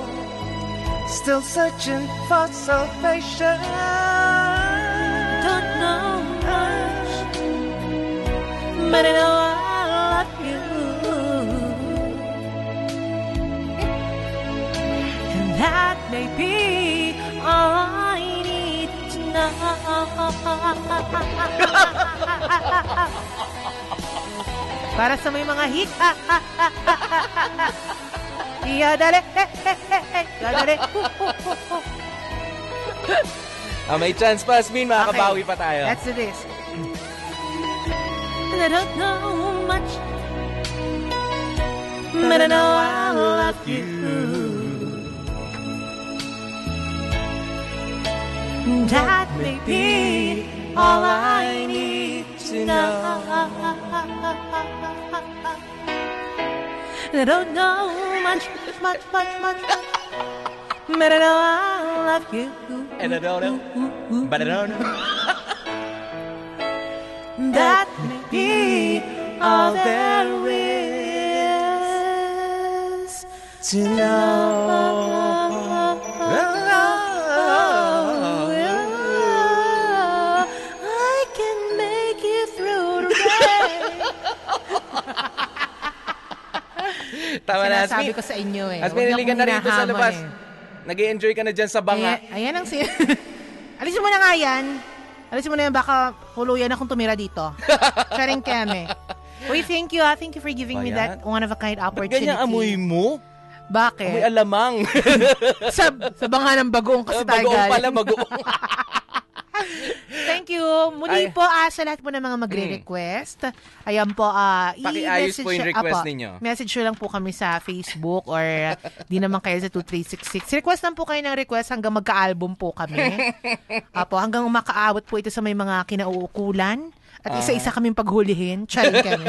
still searching for salvation. Don't know much, but I know I love you. And that may be all I need to know. Para sa may mga hit. Iyadali. Iyadali. May chance pa, Asmin. Makakabawi pa tayo. Let's do this. I don't know much, but I know I love you. That may be all I need to know. I don't know much, but I know I love you. And I don't know, but I don't know. That may be all there is to know. I can make it through the day. Tama na, Asmin. Sinasabi ko sa inyo eh. Asmin, naligan na rito sa labas. Nag-i-enjoy ka na dyan sa banga. Ayan ang alisin mo na nga yan. Alisin mo na yan, baka huluyan akong tumira dito. Sharing keme. Uy, thank you. Thank you for giving me that one-of-a-kind opportunity. Ba't ganyan amoy mo? Bakit? Amoy alamang. sa banga ng bagoong kasi tayo galing. Bagoong pala, bagoong. Thank you. Muli po sa lahat po ng mga magre-request. Ayan po, pakiayos po yung request ninyo. Message nyo lang po kami sa Facebook or di naman kayo sa 2366. Request lang po kayo ng request hanggang magka-album po kami. Hanggang makaabot po ito sa may mga kinauukulan. At isa-isa kaming paghulihin. Charing kami.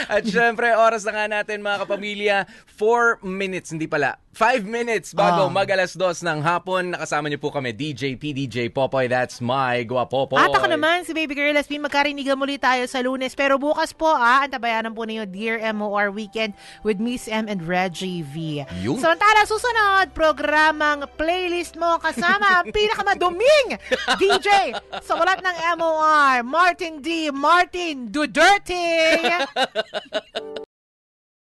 At syempre, oras na nga natin mga kapamilya. 4 minutes, hindi pala. 5 minutes bago mag-alas 2 ng hapon. Nakasama niyo po kami, DJ PDJ Popoy. That's my Guapopoy. At ako naman, si Baby Girl Lesbian. Magkarinigan muli tayo sa Lunes. Pero bukas po, antabayanan po ninyo Dear MOR Weekend with Miss M and Reggie V. Yun. Samantala, susunod, programang playlist mo kasama ang pinakamaduming DJ sa walat ng MOR, Martin D. Martin Duterte.